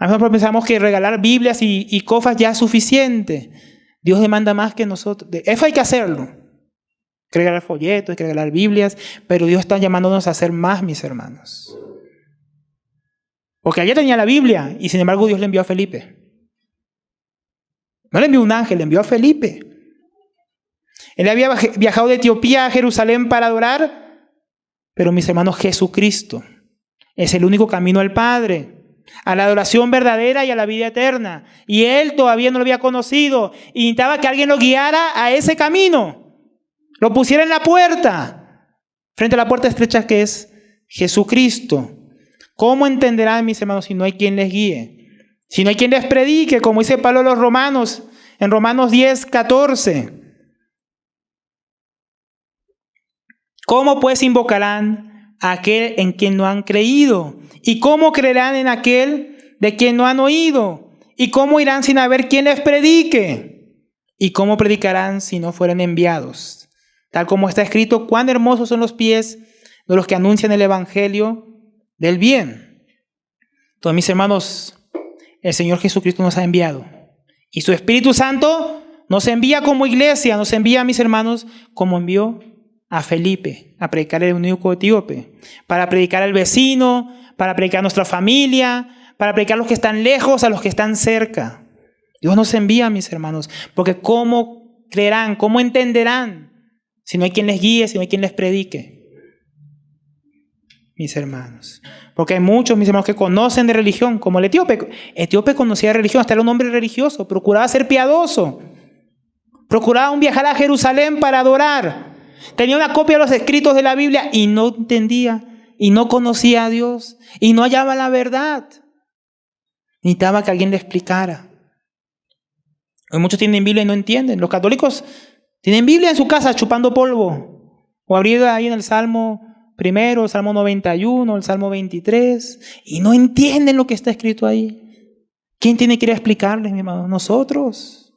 A veces pensamos que regalar Biblias y cofas ya es suficiente. Dios demanda más que nosotros. Eso hay que hacerlo. Hay que regalar folletos, hay que regalar Biblias, pero Dios está llamándonos a hacer más, mis hermanos. Porque ayer tenía la Biblia y sin embargo Dios le envió a Felipe. No le envió un ángel, le envió a Felipe. Él había viajado de Etiopía a Jerusalén para adorar, pero mis hermanos, Jesucristo es el único camino al Padre, a la adoración verdadera y a la vida eterna. Y él todavía no lo había conocido y necesitaba que alguien lo guiara a ese camino, lo pusiera en la puerta, frente a la puerta estrecha que es Jesucristo. ¿Cómo entenderán, mis hermanos, si no hay quien les guíe? Si no hay quien les predique, como dice Pablo a los romanos, en Romanos 10:14. ¿Cómo pues invocarán a aquel en quien no han creído? ¿Y cómo creerán en aquel de quien no han oído? ¿Y cómo irán sin haber quien les predique? ¿Y cómo predicarán si no fueren enviados? Tal como está escrito, cuán hermosos son los pies de los que anuncian el evangelio del bien. Entonces, mis hermanos, el Señor Jesucristo nos ha enviado. Y su Espíritu Santo nos envía como iglesia, nos envía, mis hermanos, como envió a Felipe a predicar al eunuco etíope, para predicar al vecino, para predicar a nuestra familia, para predicar a los que están lejos, a los que están cerca. Dios nos envía, mis hermanos, porque ¿cómo creerán, cómo entenderán si no hay quien les guíe, si no hay quien les predique? Mis hermanos, porque hay muchos, mis hermanos, que conocen de religión, como el etíope. Etíope conocía de religión, hasta era un hombre religioso, procuraba ser piadoso, procuraba un viajar a Jerusalén para adorar. Tenía una copia de los escritos de la Biblia y no entendía, y no conocía a Dios, y no hallaba la verdad. Necesitaba que alguien le explicara. Hoy muchos tienen Biblia y no entienden. Los católicos tienen Biblia en su casa chupando polvo, o abriendo ahí en el Salmo primero, el Salmo 91, el Salmo 23, y no entienden lo que está escrito ahí. ¿Quién tiene que ir a explicarles, mi hermano? Nosotros.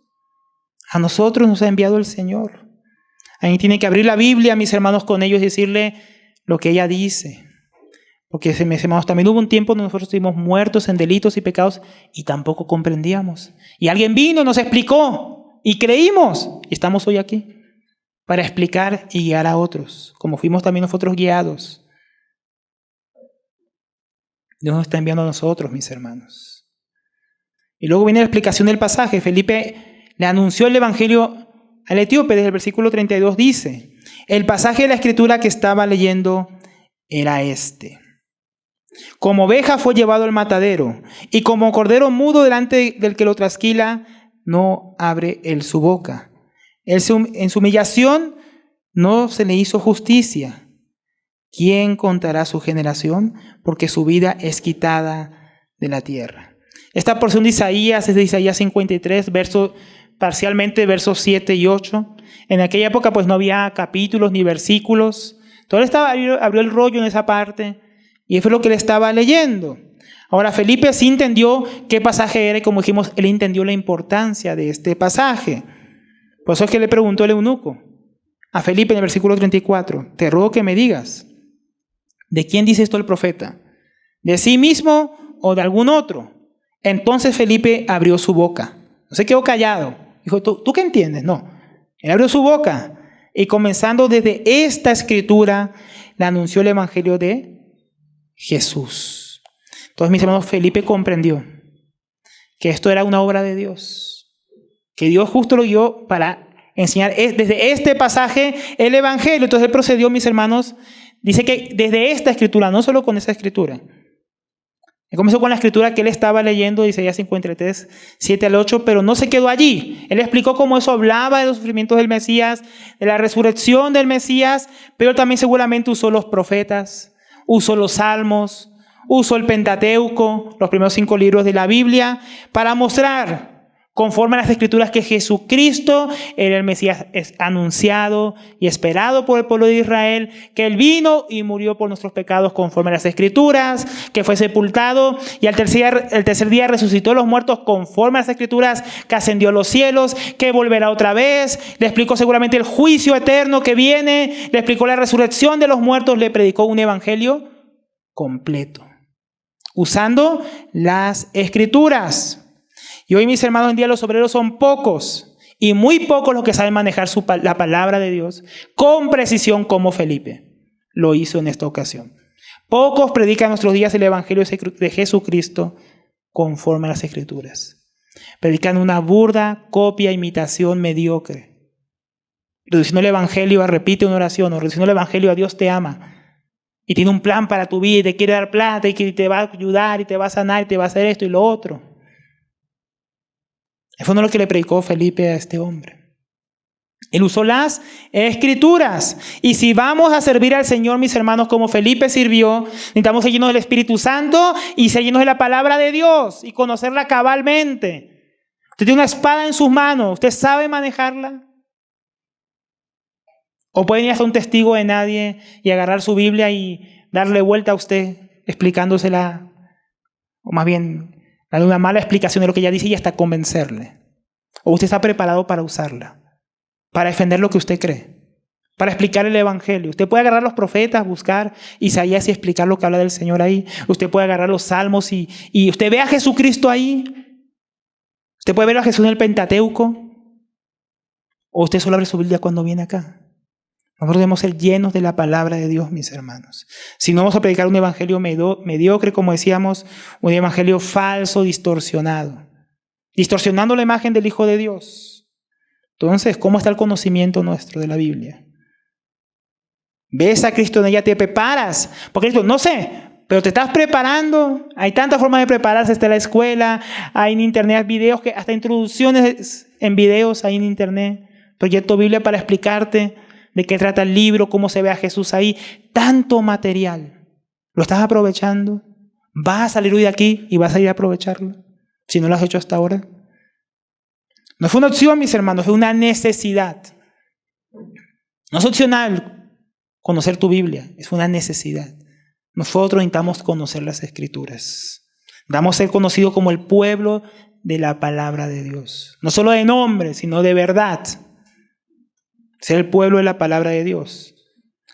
A nosotros nos ha enviado el Señor. Ahí tiene que abrir la Biblia, mis hermanos, con ellos y decirle lo que ella dice. Porque, mis hermanos, también hubo un tiempo donde nosotros estuvimos muertos en delitos y pecados y tampoco comprendíamos. Y alguien vino y nos explicó y creímos. Y estamos hoy aquí para explicar y guiar a otros, como fuimos también nosotros guiados. Dios nos está enviando a nosotros, mis hermanos. Y luego viene la explicación del pasaje. Felipe le anunció el evangelio al etíope. Desde el versículo 32 dice, el pasaje de la escritura que estaba leyendo era este: como oveja fue llevado al matadero, y como cordero mudo delante del que lo trasquila, no abre él su boca. En su humillación no se le hizo justicia. ¿Quién contará su generación? Porque su vida es quitada de la tierra. Esta porción de Isaías es de Isaías 53, parcialmente versos 7 y 8. En aquella época pues no había capítulos ni versículos. Todo abrió el rollo en esa parte y eso es lo que él estaba leyendo. Ahora Felipe sí entendió qué pasaje era y, como dijimos, él entendió la importancia de este pasaje. Por eso es que le preguntó el eunuco a Felipe en el versículo 34, te ruego que me digas, ¿de quién dice esto el profeta? ¿De sí mismo o de algún otro? Entonces Felipe abrió su boca. No se quedó callado. Dijo, ¿tú qué entiendes? No. Él abrió su boca y, comenzando desde esta escritura, le anunció el evangelio de Jesús. Entonces, mis hermanos, Felipe comprendió que esto era una obra de Dios, que Dios justo lo guió para enseñar desde este pasaje el evangelio. Entonces él procedió, mis hermanos, dice que desde esta escritura, no solo con esa escritura. Él comenzó con la escritura que él estaba leyendo, Isaías 53, 7 al 8, pero no se quedó allí. Él explicó cómo eso hablaba de los sufrimientos del Mesías, de la resurrección del Mesías, pero también seguramente usó los profetas, usó los salmos, usó el Pentateuco, los primeros 5 libros de la Biblia, para mostrar, conforme a las escrituras, que Jesucristo era el Mesías anunciado y esperado por el pueblo de Israel, que Él vino y murió por nuestros pecados conforme a las escrituras, que fue sepultado y el tercer día resucitó a los muertos conforme a las escrituras, que ascendió a los cielos, que volverá otra vez. Le explicó seguramente el juicio eterno que viene, le explicó la resurrección de los muertos, le predicó un evangelio completo, usando las escrituras. Y hoy, mis hermanos, en día los obreros son pocos y muy pocos los que saben manejar la palabra de Dios con precisión, como Felipe lo hizo en esta ocasión. Pocos predican en nuestros días el evangelio de Jesucristo conforme a las escrituras. Predican una burda copia, imitación mediocre, reduciendo el evangelio a repite una oración, o reduciendo el evangelio a Dios te ama y tiene un plan para tu vida y te quiere dar plata y que te va a ayudar y te va a sanar y te va a hacer esto y lo otro. Eso no es lo que le predicó Felipe a este hombre. Él usó las escrituras. Y si vamos a servir al Señor, mis hermanos, como Felipe sirvió, necesitamos ser llenos del Espíritu Santo y ser llenos de la palabra de Dios y conocerla cabalmente. Usted tiene una espada en sus manos. ¿Usted sabe manejarla? ¿O puede ir hasta un testigo de nadie y agarrar su Biblia y darle vuelta a usted explicándosela? O más bien darle una mala explicación de lo que ella dice y hasta convencerle. ¿O usted está preparado para usarla? Para defender lo que usted cree, para explicar el evangelio. Usted puede agarrar los profetas, buscar Isaías y explicar lo que habla del Señor ahí. Usted puede agarrar los salmos y usted ve a Jesucristo ahí. Usted puede ver a Jesús en el Pentateuco. O usted solo abre su Biblia cuando viene acá. Nosotros debemos ser llenos de la palabra de Dios, mis hermanos. Si no vamos a predicar un evangelio mediocre, como decíamos, un evangelio falso, distorsionado. Distorsionando la imagen del Hijo de Dios. Entonces, ¿cómo está el conocimiento nuestro de la Biblia? ¿Ves a Cristo en ella? ¿Te preparas? Porque Cristo, no sé, pero te estás preparando. Hay tantas formas de prepararse. Está en la escuela, hay en internet videos, que hasta introducciones en videos hay en internet. Proyecto Biblia para explicarte de qué trata el libro, cómo se ve a Jesús ahí. Tanto material. ¿Lo estás aprovechando? ¿Vas a salir hoy de aquí y vas a ir a aprovecharlo? Si no lo has hecho hasta ahora. No fue una opción, mis hermanos, es una necesidad. No es opcional conocer tu Biblia, es una necesidad. Nosotros necesitamos conocer las Escrituras. Damos a ser conocidos como el pueblo de la palabra de Dios. No solo de nombre, sino de verdad. Ser el pueblo de la palabra de Dios.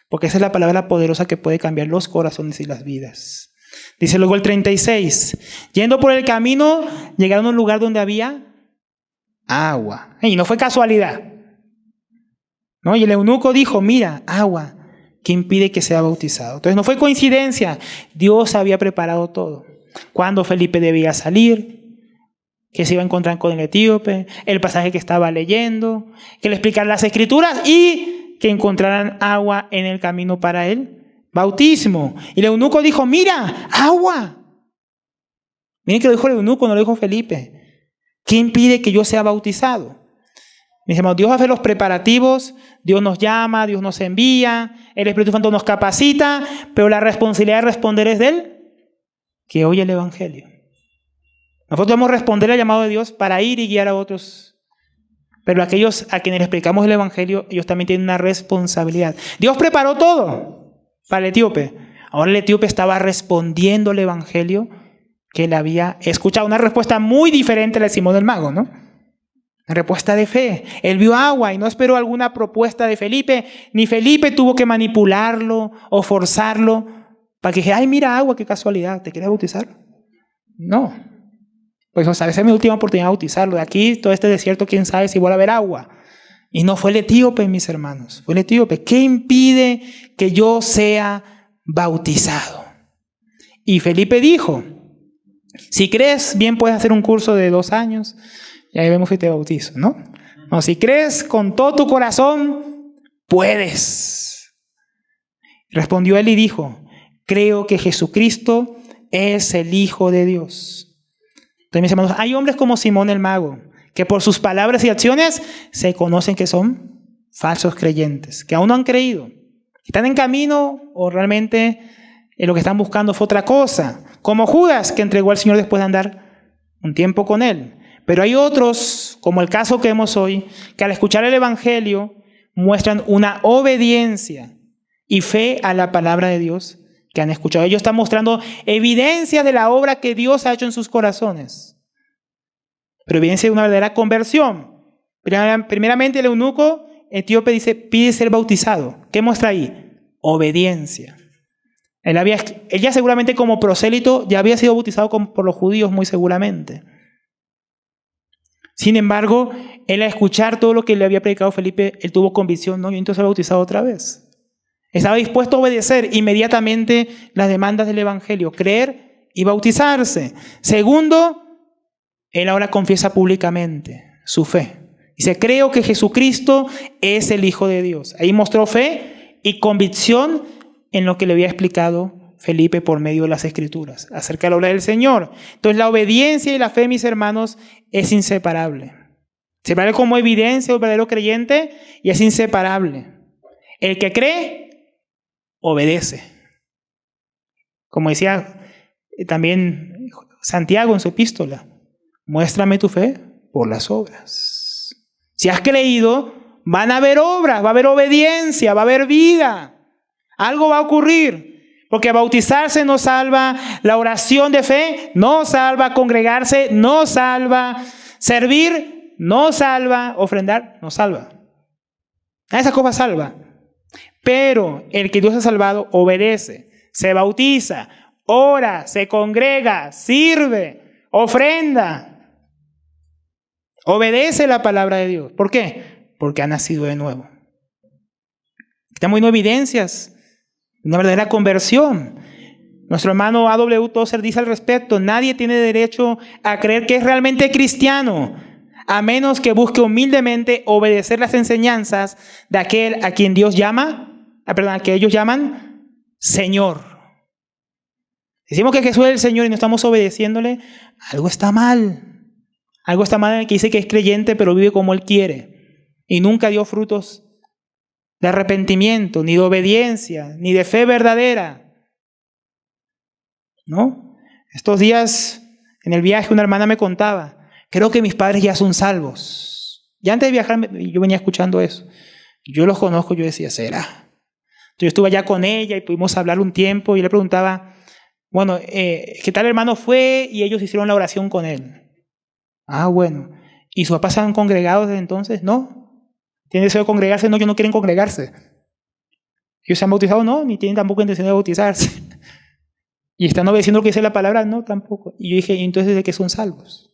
Porque esa es la palabra poderosa que puede cambiar los corazones y las vidas. Dice luego el 36. Yendo por el camino, llegaron a un lugar donde había agua. Y no fue casualidad. ¿No? Y el eunuco dijo, mira, agua, ¿qué impide que sea bautizado? Entonces no fue coincidencia. Dios había preparado todo. Cuándo Felipe debía salir, que se iba a encontrar con el etíope, el pasaje que estaba leyendo, que le explicaran las Escrituras y que encontraran agua en el camino para él. Bautismo. Y el eunuco dijo, mira, agua. Miren que lo dijo el eunuco, no lo dijo Felipe. ¿Qué impide que yo sea bautizado? Mis hermanos, Dios hace los preparativos, Dios nos llama, Dios nos envía, el Espíritu Santo nos capacita, pero la responsabilidad de responder es de Él, que oye el Evangelio. Nosotros debemos responder al llamado de Dios para ir y guiar a otros. Pero aquellos a quienes les explicamos el Evangelio, ellos también tienen una responsabilidad. Dios preparó todo para el etíope. Ahora el etíope estaba respondiendo el Evangelio que él había escuchado. Una respuesta muy diferente a la de Simón el Mago, ¿no? Una respuesta de fe. Él vio agua y no esperó alguna propuesta de Felipe. Ni Felipe tuvo que manipularlo o forzarlo para que dijera, ay, mira agua, qué casualidad, ¿te quieres bautizar? No. Pues, o sea, esa es mi última oportunidad de bautizarlo. De aquí, todo este desierto, quién sabe si vuelve a haber agua. Y no fue el etíope, mis hermanos. Fue el etíope. ¿Qué impide que yo sea bautizado? Y Felipe dijo, si crees, bien puedes hacer un curso de 2 años y ahí vemos si te bautizo, ¿no? No, si crees con todo tu corazón, puedes. Respondió él y dijo, creo que Jesucristo es el Hijo de Dios. Entonces, mis hermanos, hay hombres como Simón el Mago, que por sus palabras y acciones se conocen que son falsos creyentes, que aún no han creído. Están en camino o realmente lo que están buscando fue otra cosa. Como Judas, que entregó al Señor después de andar un tiempo con Él. Pero hay otros, como el caso que vemos hoy, que al escuchar el Evangelio muestran una obediencia y fe a la palabra de Dios que han escuchado. Ellos están mostrando evidencia de la obra que Dios ha hecho en sus corazones. Pero evidencia de una verdadera conversión. Primeramente el eunuco etíope dice, pide ser bautizado. ¿Qué muestra ahí? Obediencia. Él ya seguramente como prosélito ya había sido bautizado por los judíos muy seguramente. Sin embargo, él al escuchar todo lo que le había predicado Felipe, él tuvo convicción, no, yo entonces he bautizado otra vez. Estaba dispuesto a obedecer inmediatamente las demandas del Evangelio, creer y bautizarse. Segundo, él ahora confiesa públicamente su fe. Dice, creo que Jesucristo es el Hijo de Dios. Ahí mostró fe y convicción en lo que le había explicado Felipe por medio de las Escrituras, acerca de la obra del Señor. Entonces la obediencia y la fe, mis hermanos, es inseparable. Separable como evidencia del verdadero creyente y es inseparable. El que cree, obedece. Como decía también Santiago en su epístola, muéstrame tu fe por las obras. Si has creído, van a haber obras, va a haber obediencia, va a haber vida. Algo va a ocurrir. Porque bautizarse no salva, la oración de fe no salva, congregarse no salva, servir no salva, ofrendar no salva. Nada de esas cosas salva. Pero el que Dios ha salvado obedece, se bautiza, ora, se congrega, sirve, ofrenda. Obedece la palabra de Dios. ¿Por qué? Porque ha nacido de nuevo. Estamos viendo evidencias de una verdadera conversión. Nuestro hermano A.W. Tozer dice al respecto: nadie tiene derecho a creer que es realmente cristiano, a menos que busque humildemente obedecer las enseñanzas de aquel a quien Dios llama, a que ellos llaman Señor. Decimos que Jesús es el Señor y no estamos obedeciéndole, algo está mal. Algo está mal en el que dice que es creyente, pero vive como Él quiere. Y nunca dio frutos de arrepentimiento, ni de obediencia, ni de fe verdadera. ¿No? Estos días, en el viaje, una hermana me contaba: creo que mis padres ya son salvos. Ya antes de viajar, yo venía escuchando eso. Yo los conozco, yo decía, ¿será? Entonces, yo estuve allá con ella y pudimos hablar un tiempo y le preguntaba, bueno, ¿qué tal hermano fue? Y ellos hicieron la oración con él. Ah, bueno. ¿Y sus papás se han congregado desde entonces? No. ¿Tienen deseo de congregarse? No, ellos no quieren congregarse. ¿Ellos se han bautizado? No, ni tienen tampoco intención de bautizarse. ¿Y están obedeciendo lo que dice la palabra? No, tampoco. Y yo dije, ¿y entonces de qué son salvos?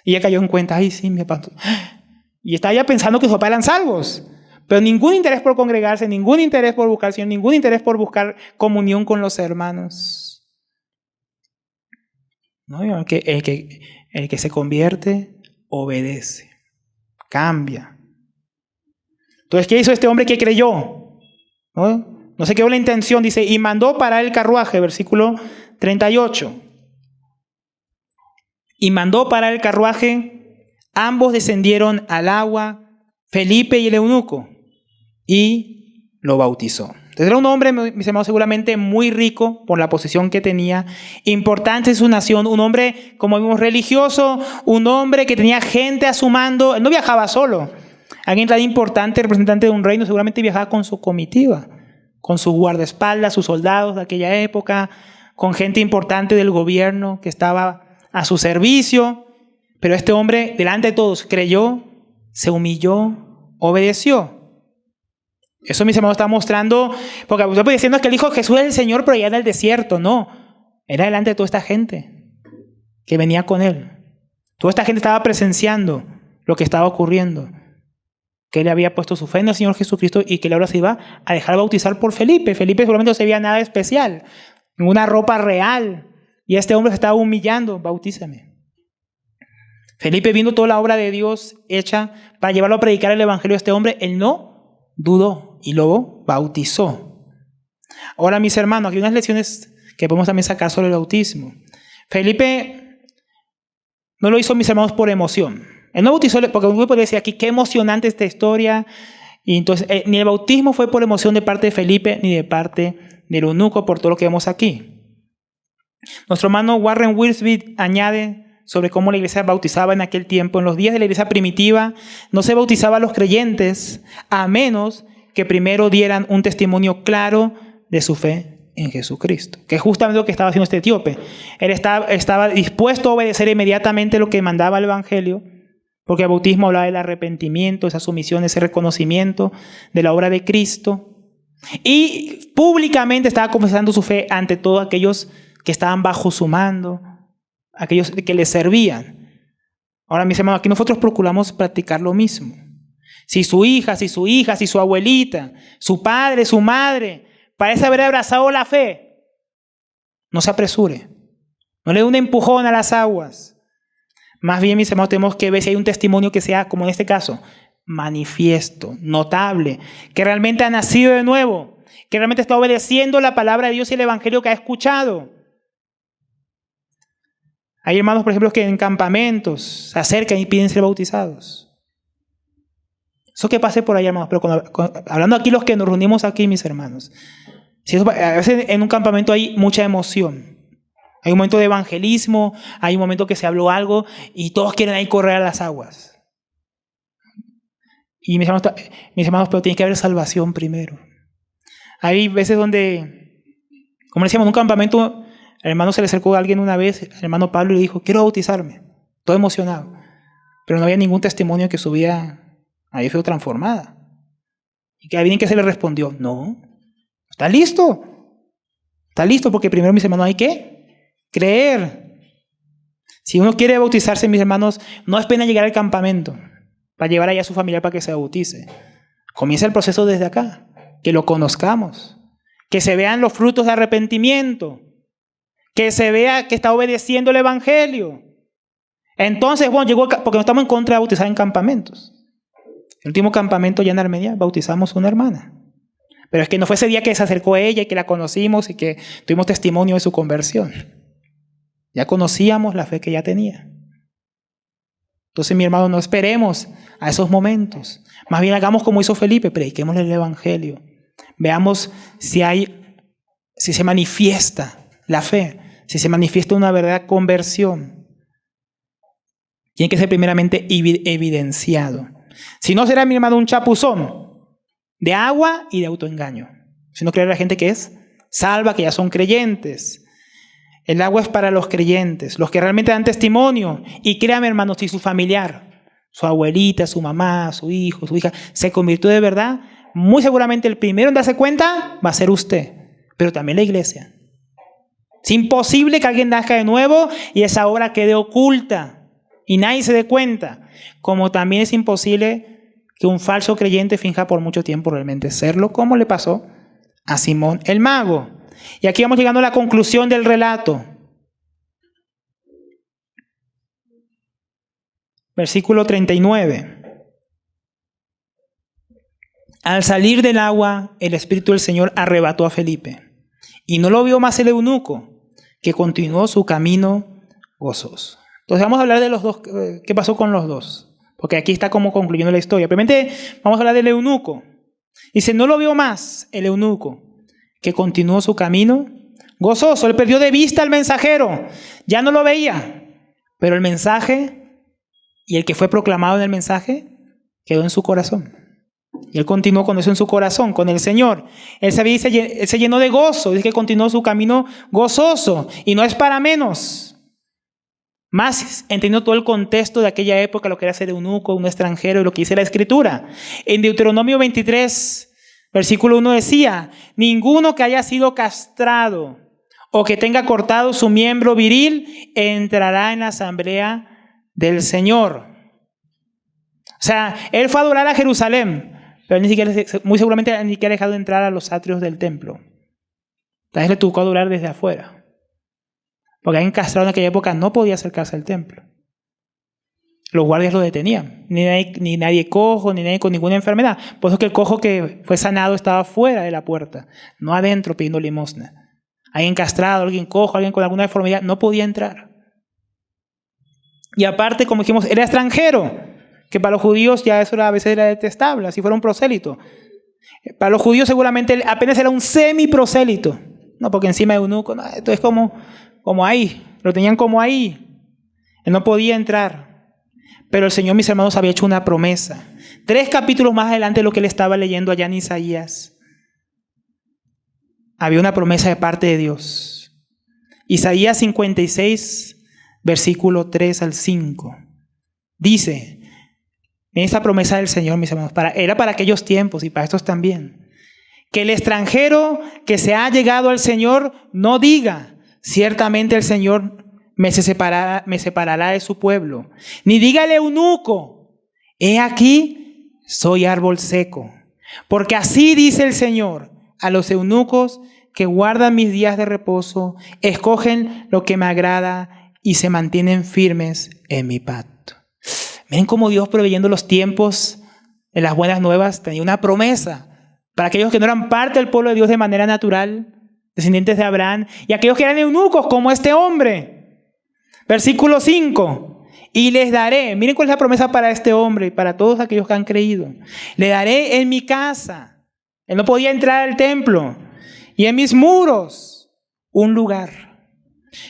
Y ella cayó en cuenta, ay, sí, mi pastor. Y estaba ya pensando que sus papás eran salvos. Pero ningún interés por congregarse, ningún interés por buscar al Señor, ningún interés por buscar comunión con los hermanos. ¿No? El que se convierte, obedece, cambia. Entonces, ¿qué hizo este hombre que creyó? No se quedó la intención, dice, y mandó parar el carruaje, versículo 38. Y mandó parar el carruaje, ambos descendieron al agua, Felipe y el eunuco, y lo bautizó. Entonces era un hombre, mis hermanos, seguramente muy rico por la posición que tenía, importante en su nación, un hombre, como vimos, religioso, un hombre que tenía gente a su mando. Él no viajaba solo. Alguien tan importante, representante de un reino, seguramente viajaba con su comitiva, con sus guardaespaldas, sus soldados de aquella época, con gente importante del gobierno que estaba a su servicio. Pero este hombre, delante de todos, creyó, se humilló, obedeció. Eso, mis hermanos, está mostrando, porque usted puede diciendo que el Hijo de Jesús es el Señor, pero allá en el desierto. No, era delante de toda esta gente que venía con él. Toda esta gente estaba presenciando lo que estaba ocurriendo, que él había puesto su fe en el Señor Jesucristo y que él ahora se iba a dejar bautizar por Felipe. Felipe seguramente no se veía nada especial, ninguna ropa real, y este hombre se estaba humillando: bautízame. Felipe, viendo toda la obra de Dios hecha para llevarlo a predicar el evangelio a este hombre, él no dudó y lo bautizó. Ahora, mis hermanos, aquí hay unas lecciones que podemos también sacar sobre el bautismo. Felipe no lo hizo, mis hermanos, por emoción. Él no bautizó, porque uno podría decir aquí, qué emocionante esta historia. Y entonces, ni el bautismo fue por emoción de parte de Felipe, ni de parte del eunuco, por todo lo que vemos aquí. Nuestro hermano Warren Wiersbe añade sobre cómo la iglesia bautizaba en aquel tiempo. En los días de la iglesia primitiva no se bautizaba a los creyentes a menos que primero dieran un testimonio claro de su fe en Jesucristo, que es justamente lo que estaba haciendo este etíope. Él estaba dispuesto a obedecer inmediatamente lo que mandaba el evangelio, porque el bautismo hablaba del arrepentimiento, esa sumisión, ese reconocimiento de la obra de Cristo, y públicamente estaba confesando su fe ante todos aquellos que estaban bajo su mando, aquellos que le servían. Ahora, mis hermanos, aquí nosotros procuramos practicar lo mismo. Si su hija, si su abuelita, su padre, su madre parece haber abrazado la fe, no se apresure, no le dé un empujón a las aguas. Más bien, mis hermanos, tenemos que ver si hay un testimonio que sea, como en este caso, manifiesto, notable, que realmente ha nacido de nuevo, que realmente está obedeciendo la palabra de Dios y el evangelio que ha escuchado. Hay hermanos, por ejemplo, que en campamentos se acercan y piden ser bautizados. Eso que pase por ahí, hermanos, pero hablando aquí los que nos reunimos aquí, mis hermanos, si eso, a veces en un campamento hay mucha emoción. Hay un momento de evangelismo, hay un momento que se habló algo y todos quieren ahí correr a las aguas. Y mis hermanos, pero tiene que haber salvación primero. Hay veces donde Como decíamos, en un campamento, al hermano se le acercó a alguien una vez, al hermano Pablo, y le dijo, quiero bautizarme, todo emocionado. Pero no había ningún testimonio que su vida había sido transformada. Y que alguien que se le respondió, no, ¿está listo? Está listo porque primero, mis hermanos, hay que creer. Si uno quiere bautizarse, mis hermanos, no es pena llegar al campamento para llevar allá a su familiar para que se bautice. Comienza el proceso desde acá, que lo conozcamos, que se vean los frutos de arrepentimiento, que se vea que está obedeciendo el evangelio. Entonces, bueno, llegó, porque no estamos en contra de bautizar en campamentos. El último campamento ya en Armenia bautizamos a una hermana. Pero es que no fue ese día que se acercó a ella y que la conocimos y que tuvimos testimonio de su conversión. Ya conocíamos la fe que ella tenía. Entonces, mi hermano, no esperemos a esos momentos. Más bien hagamos como hizo Felipe, prediquémosle el evangelio. Veamos si se manifiesta la fe, si se manifiesta una verdadera conversión. Tiene que ser primeramente evidenciado. Si no, será, mi hermano, un chapuzón de agua y de autoengaño. Si no, creer a la gente que es salva, que ya son creyentes. El agua es para los creyentes, los que realmente dan testimonio. Y créame, hermanos, si su familiar, su abuelita, su mamá, su hijo, su hija, se convirtió de verdad, muy seguramente el primero en darse cuenta va a ser usted, pero también la iglesia. Es imposible que alguien nazca de nuevo y esa obra quede oculta y nadie se dé cuenta. Como también es imposible que un falso creyente finja por mucho tiempo realmente serlo, como le pasó a Simón el mago. Y aquí vamos llegando a la conclusión del relato. Versículo 39. Al salir del agua, el Espíritu del Señor arrebató a Felipe. Y no lo vio más el eunuco, que continuó su camino gozoso. Entonces vamos a hablar de los dos, qué pasó con los dos. Porque aquí está como concluyendo la historia. Primeramente vamos a hablar del eunuco. Dice, no lo vio más el eunuco, que continuó su camino gozoso. Él perdió de vista al mensajero, ya no lo veía, pero el mensaje y el que fue proclamado en el mensaje quedó en su corazón. Y él continuó con eso en su corazón, con el Señor. Él se llenó de gozo, dice que continuó su camino gozoso. Y no es para menos. Más entendiendo todo el contexto de aquella época, lo que era ser eunuco, un extranjero, y lo que dice la Escritura. En Deuteronomio 23, versículo 1 decía, ninguno que haya sido castrado o que tenga cortado su miembro viril entrará en la asamblea del Señor. O sea, él fue a adorar a Jerusalén, pero muy seguramente ni siquiera ha dejado de entrar a los atrios del templo. Tal vez le tocó adorar desde afuera. Porque alguien castrado en aquella época no podía acercarse al templo. Los guardias lo detenían. Ni nadie cojo, ni nadie con ninguna enfermedad. Por eso que el cojo que fue sanado estaba fuera de la puerta, no adentro pidiendo limosna. Alguien castrado, alguien cojo, alguien con alguna deformidad no podía entrar. Y aparte, como dijimos, era extranjero, que para los judíos ya eso a veces era detestable, así fuera un prosélito. Para los judíos seguramente apenas era un semi-prosélito. No, porque encima de eunuco, no, esto es como ahí, lo tenían como ahí. Él no podía entrar. Pero el Señor, mis hermanos, había hecho una promesa. 3 capítulos más adelante de lo que él estaba leyendo allá en Isaías. Había una promesa de parte de Dios. Isaías 56, versículo 3 al 5. Dice, en esta promesa del Señor, mis hermanos, era para aquellos tiempos y para estos también, que el extranjero que se ha llegado al Señor no diga, ciertamente el Señor me separará de su pueblo. Ni diga el eunuco, he aquí, soy árbol seco. Porque así dice el Señor a los eunucos que guardan mis días de reposo, escogen lo que me agrada y se mantienen firmes en mi pacto. Miren cómo Dios, proveyendo los tiempos en las buenas nuevas, tenía una promesa para aquellos que no eran parte del pueblo de Dios de manera natural, descendientes de Abraham, y aquellos que eran eunucos como este hombre. Versículo 5. Y les daré, miren cuál es la promesa para este hombre y para todos aquellos que han creído. Le daré en mi casa. Él no podía entrar al templo. Y en mis muros un lugar.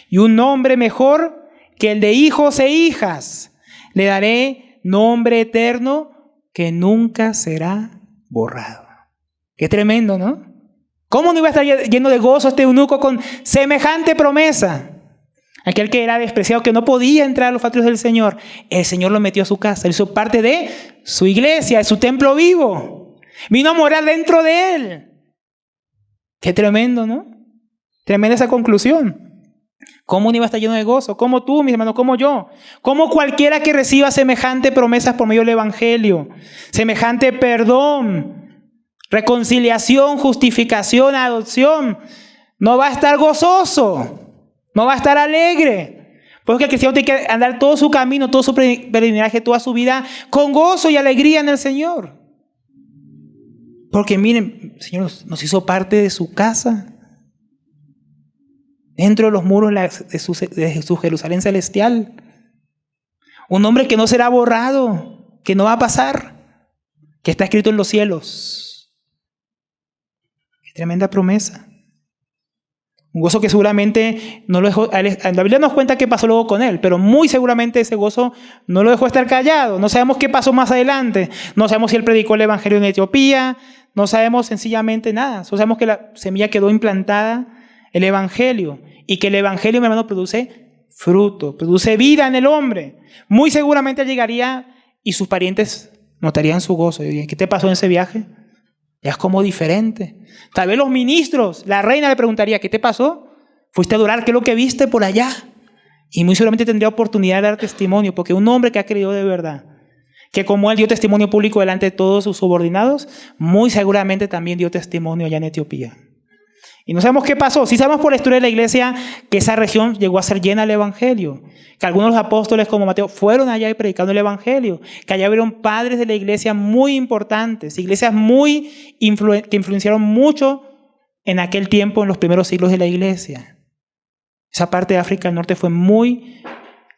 Y un nombre mejor que el de hijos e hijas. Le daré nombre eterno que nunca será borrado. Qué tremendo, ¿no? ¿Cómo no iba a estar lleno de gozo este eunuco con semejante promesa? Aquel que era despreciado, que no podía entrar a los atrios del Señor, el Señor lo metió a su casa, hizo parte de su iglesia, de su templo vivo. Vino a morar dentro de él. Qué tremendo, ¿no? Tremenda esa conclusión. ¿Cómo no iba a estar lleno de gozo? ¿Cómo tú, mis hermanos? ¿Cómo yo? ¿Cómo cualquiera que reciba semejante promesas por medio del Evangelio? Semejante perdón, reconciliación, justificación, adopción. No va a estar gozoso. No va a estar alegre. Porque el cristiano tiene que andar todo su camino, todo su peregrinaje, toda su vida con gozo y alegría en el Señor. Porque miren, el Señor nos hizo parte de su casa. Dentro de los muros de su Jerusalén celestial. Un nombre que no será borrado, que no va a pasar, que está escrito en los cielos. Qué tremenda promesa. Un gozo que seguramente no lo dejó. La Biblia nos cuenta qué pasó luego con él, pero muy seguramente ese gozo no lo dejó estar callado. No sabemos qué pasó más adelante. No sabemos si él predicó el evangelio en Etiopía. No sabemos sencillamente nada. Solo sabemos que la semilla quedó implantada, el evangelio, y que el evangelio, mi hermano, produce fruto, produce vida en el hombre. Muy seguramente llegaría y sus parientes notarían su gozo. Y, ¿qué te pasó en ese viaje? Ya es como diferente. Tal vez los ministros, la reina le preguntaría, ¿qué te pasó? ¿Fuiste a adorar? ¿Qué es lo que viste por allá? Y muy seguramente tendría oportunidad de dar testimonio, porque un hombre que ha creído de verdad, que como él dio testimonio público delante de todos sus subordinados, muy seguramente también dio testimonio allá en Etiopía. Y no sabemos qué pasó. Sí sabemos por la historia de la iglesia que esa región llegó a ser llena del evangelio, que algunos de los apóstoles como Mateo fueron allá y predicando el evangelio, que allá vieron padres de la iglesia muy importantes, iglesias que influenciaron mucho en aquel tiempo, en los primeros siglos de la iglesia. Esa parte de África del Norte fue muy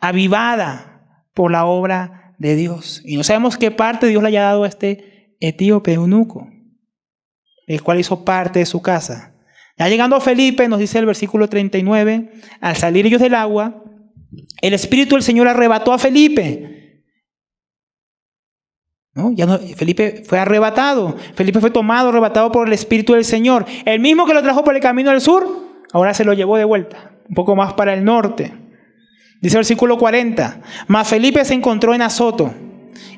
avivada por la obra de Dios. Y no sabemos qué parte Dios le haya dado a este etíope eunuco, el cual hizo parte de su casa. Ya llegando a Felipe, nos dice el versículo 39, al salir ellos del agua, el Espíritu del Señor arrebató a Felipe. Felipe fue arrebatado. Felipe fue tomado, arrebatado por el Espíritu del Señor. El mismo que lo trajo por el camino del sur, ahora se lo llevó de vuelta, un poco más para el norte. Dice el versículo 40, mas Felipe se encontró en Azoto,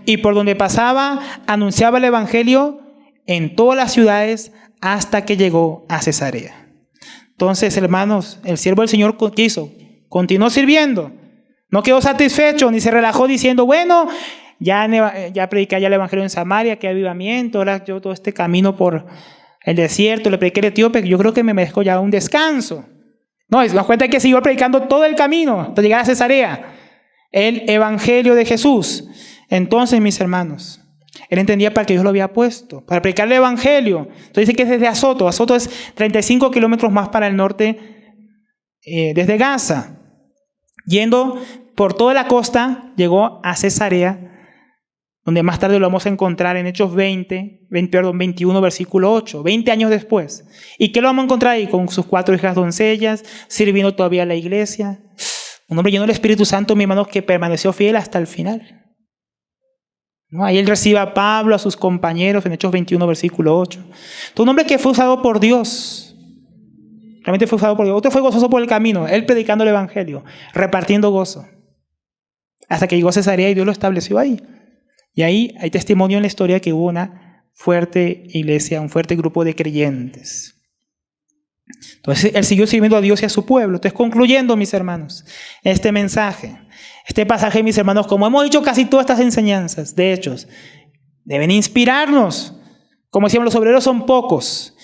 y por donde pasaba, anunciaba el Evangelio en todas las ciudades, hasta que llegó a Cesarea. Entonces, hermanos, el siervo del Señor, ¿qué hizo? Continuó sirviendo. No quedó satisfecho, ni se relajó diciendo, bueno, ya prediqué allá el evangelio en Samaria, que avivamiento, ahora yo todo este camino por el desierto, le prediqué al etíope, yo creo que me merezco ya un descanso. No, se nos cuenta que siguió predicando todo el camino hasta llegar a Cesarea, el evangelio de Jesús. Entonces, mis hermanos, él entendía para qué Dios lo había puesto, para predicar el evangelio. Entonces dice que es desde Azoto. Azoto es 35 kilómetros más para el norte, desde Gaza. Yendo por toda la costa, llegó a Cesarea, donde más tarde lo vamos a encontrar en Hechos 21, versículo 8, 20 años después. ¿Y qué lo vamos a encontrar ahí? Con sus 4 hijas doncellas, sirviendo todavía a la iglesia. Un hombre lleno del Espíritu Santo, mi hermano, que permaneció fiel hasta el final. Ahí él recibe a Pablo, a sus compañeros, en Hechos 21, versículo 8. Un hombre que fue usado por Dios. Realmente fue usado por Dios. Otro fue gozoso por el camino, él predicando el evangelio, repartiendo gozo. Hasta que llegó a Cesarea y Dios lo estableció ahí. Y ahí hay testimonio en la historia que hubo una fuerte iglesia, un fuerte grupo de creyentes. Entonces él siguió sirviendo a Dios y a su pueblo. Entonces, concluyendo, mis hermanos, este mensaje, este pasaje, mis hermanos, como hemos dicho casi todas estas enseñanzas de Hechos, deben inspirarnos. Como decíamos, los obreros son pocos,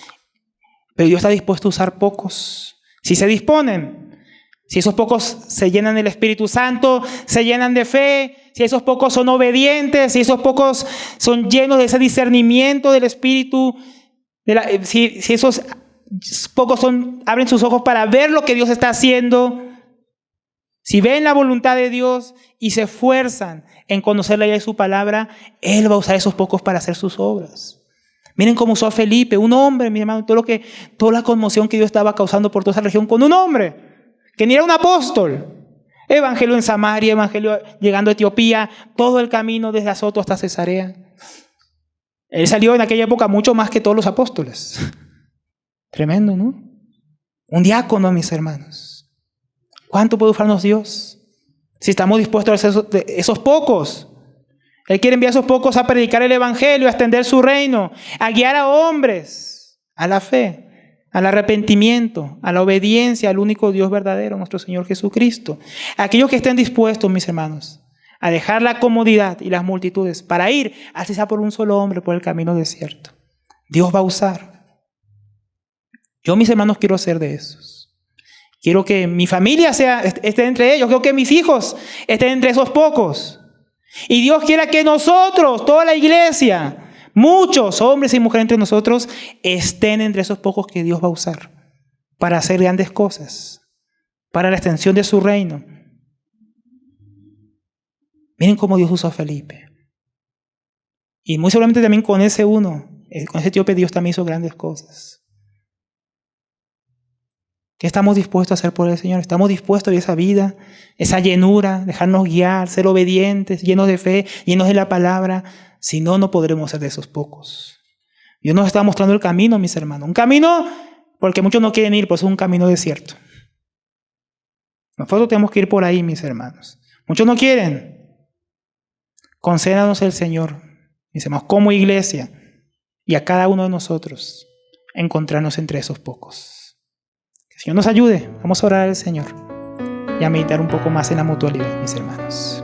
pero Dios está dispuesto a usar pocos. Si se disponen, si esos pocos se llenan del Espíritu Santo, se llenan de fe, si esos pocos son obedientes, si esos pocos son llenos de ese discernimiento del Espíritu, si esos pocos abren sus ojos para ver lo que Dios está haciendo, si ven la voluntad de Dios y se esfuerzan en conocer la idea de su palabra, Él va a usar esos pocos para hacer sus obras. Miren cómo usó a Felipe, un hombre, mi hermano, toda la conmoción que Dios estaba causando por toda esa región con un hombre que ni era un apóstol. Evangelio en Samaria, evangelio llegando a Etiopía, todo el camino desde Azoto hasta Cesarea. Él salió en aquella época mucho más que todos los apóstoles. Tremendo, ¿no? Un diácono, mis hermanos. ¿Cuánto puede usarnos Dios? Si estamos dispuestos a hacer esos pocos. Él quiere enviar a esos pocos a predicar el evangelio, a extender su reino, a guiar a hombres a la fe, al arrepentimiento, a la obediencia al único Dios verdadero, nuestro Señor Jesucristo. Aquellos que estén dispuestos, mis hermanos, a dejar la comodidad y las multitudes para ir, así sea por un solo hombre, por el camino desierto. Dios va a usar. Yo, mis hermanos, quiero ser de esos. Quiero que mi familia esté entre ellos. Quiero que mis hijos estén entre esos pocos. Y Dios quiera que nosotros, toda la iglesia, muchos hombres y mujeres entre nosotros, estén entre esos pocos que Dios va a usar para hacer grandes cosas, para la extensión de su reino. Miren cómo Dios usó a Felipe. Y muy seguramente también con ese etíope, Dios también hizo grandes cosas. ¿Qué estamos dispuestos a hacer por el Señor? ¿Estamos dispuestos a vivir esa vida, esa llenura, dejarnos guiar, ser obedientes, llenos de fe, llenos de la palabra? Si no, no podremos ser de esos pocos. Dios nos está mostrando el camino, mis hermanos. Un camino porque muchos no quieren ir, pues es un camino desierto. Nosotros tenemos que ir por ahí, mis hermanos. Muchos no quieren. Concédanos el Señor, mis hermanos, como iglesia, y a cada uno de nosotros encontrarnos entre esos pocos. Que el Señor nos ayude. Vamos a orar al Señor y a meditar un poco más en la mutualidad, mis hermanos.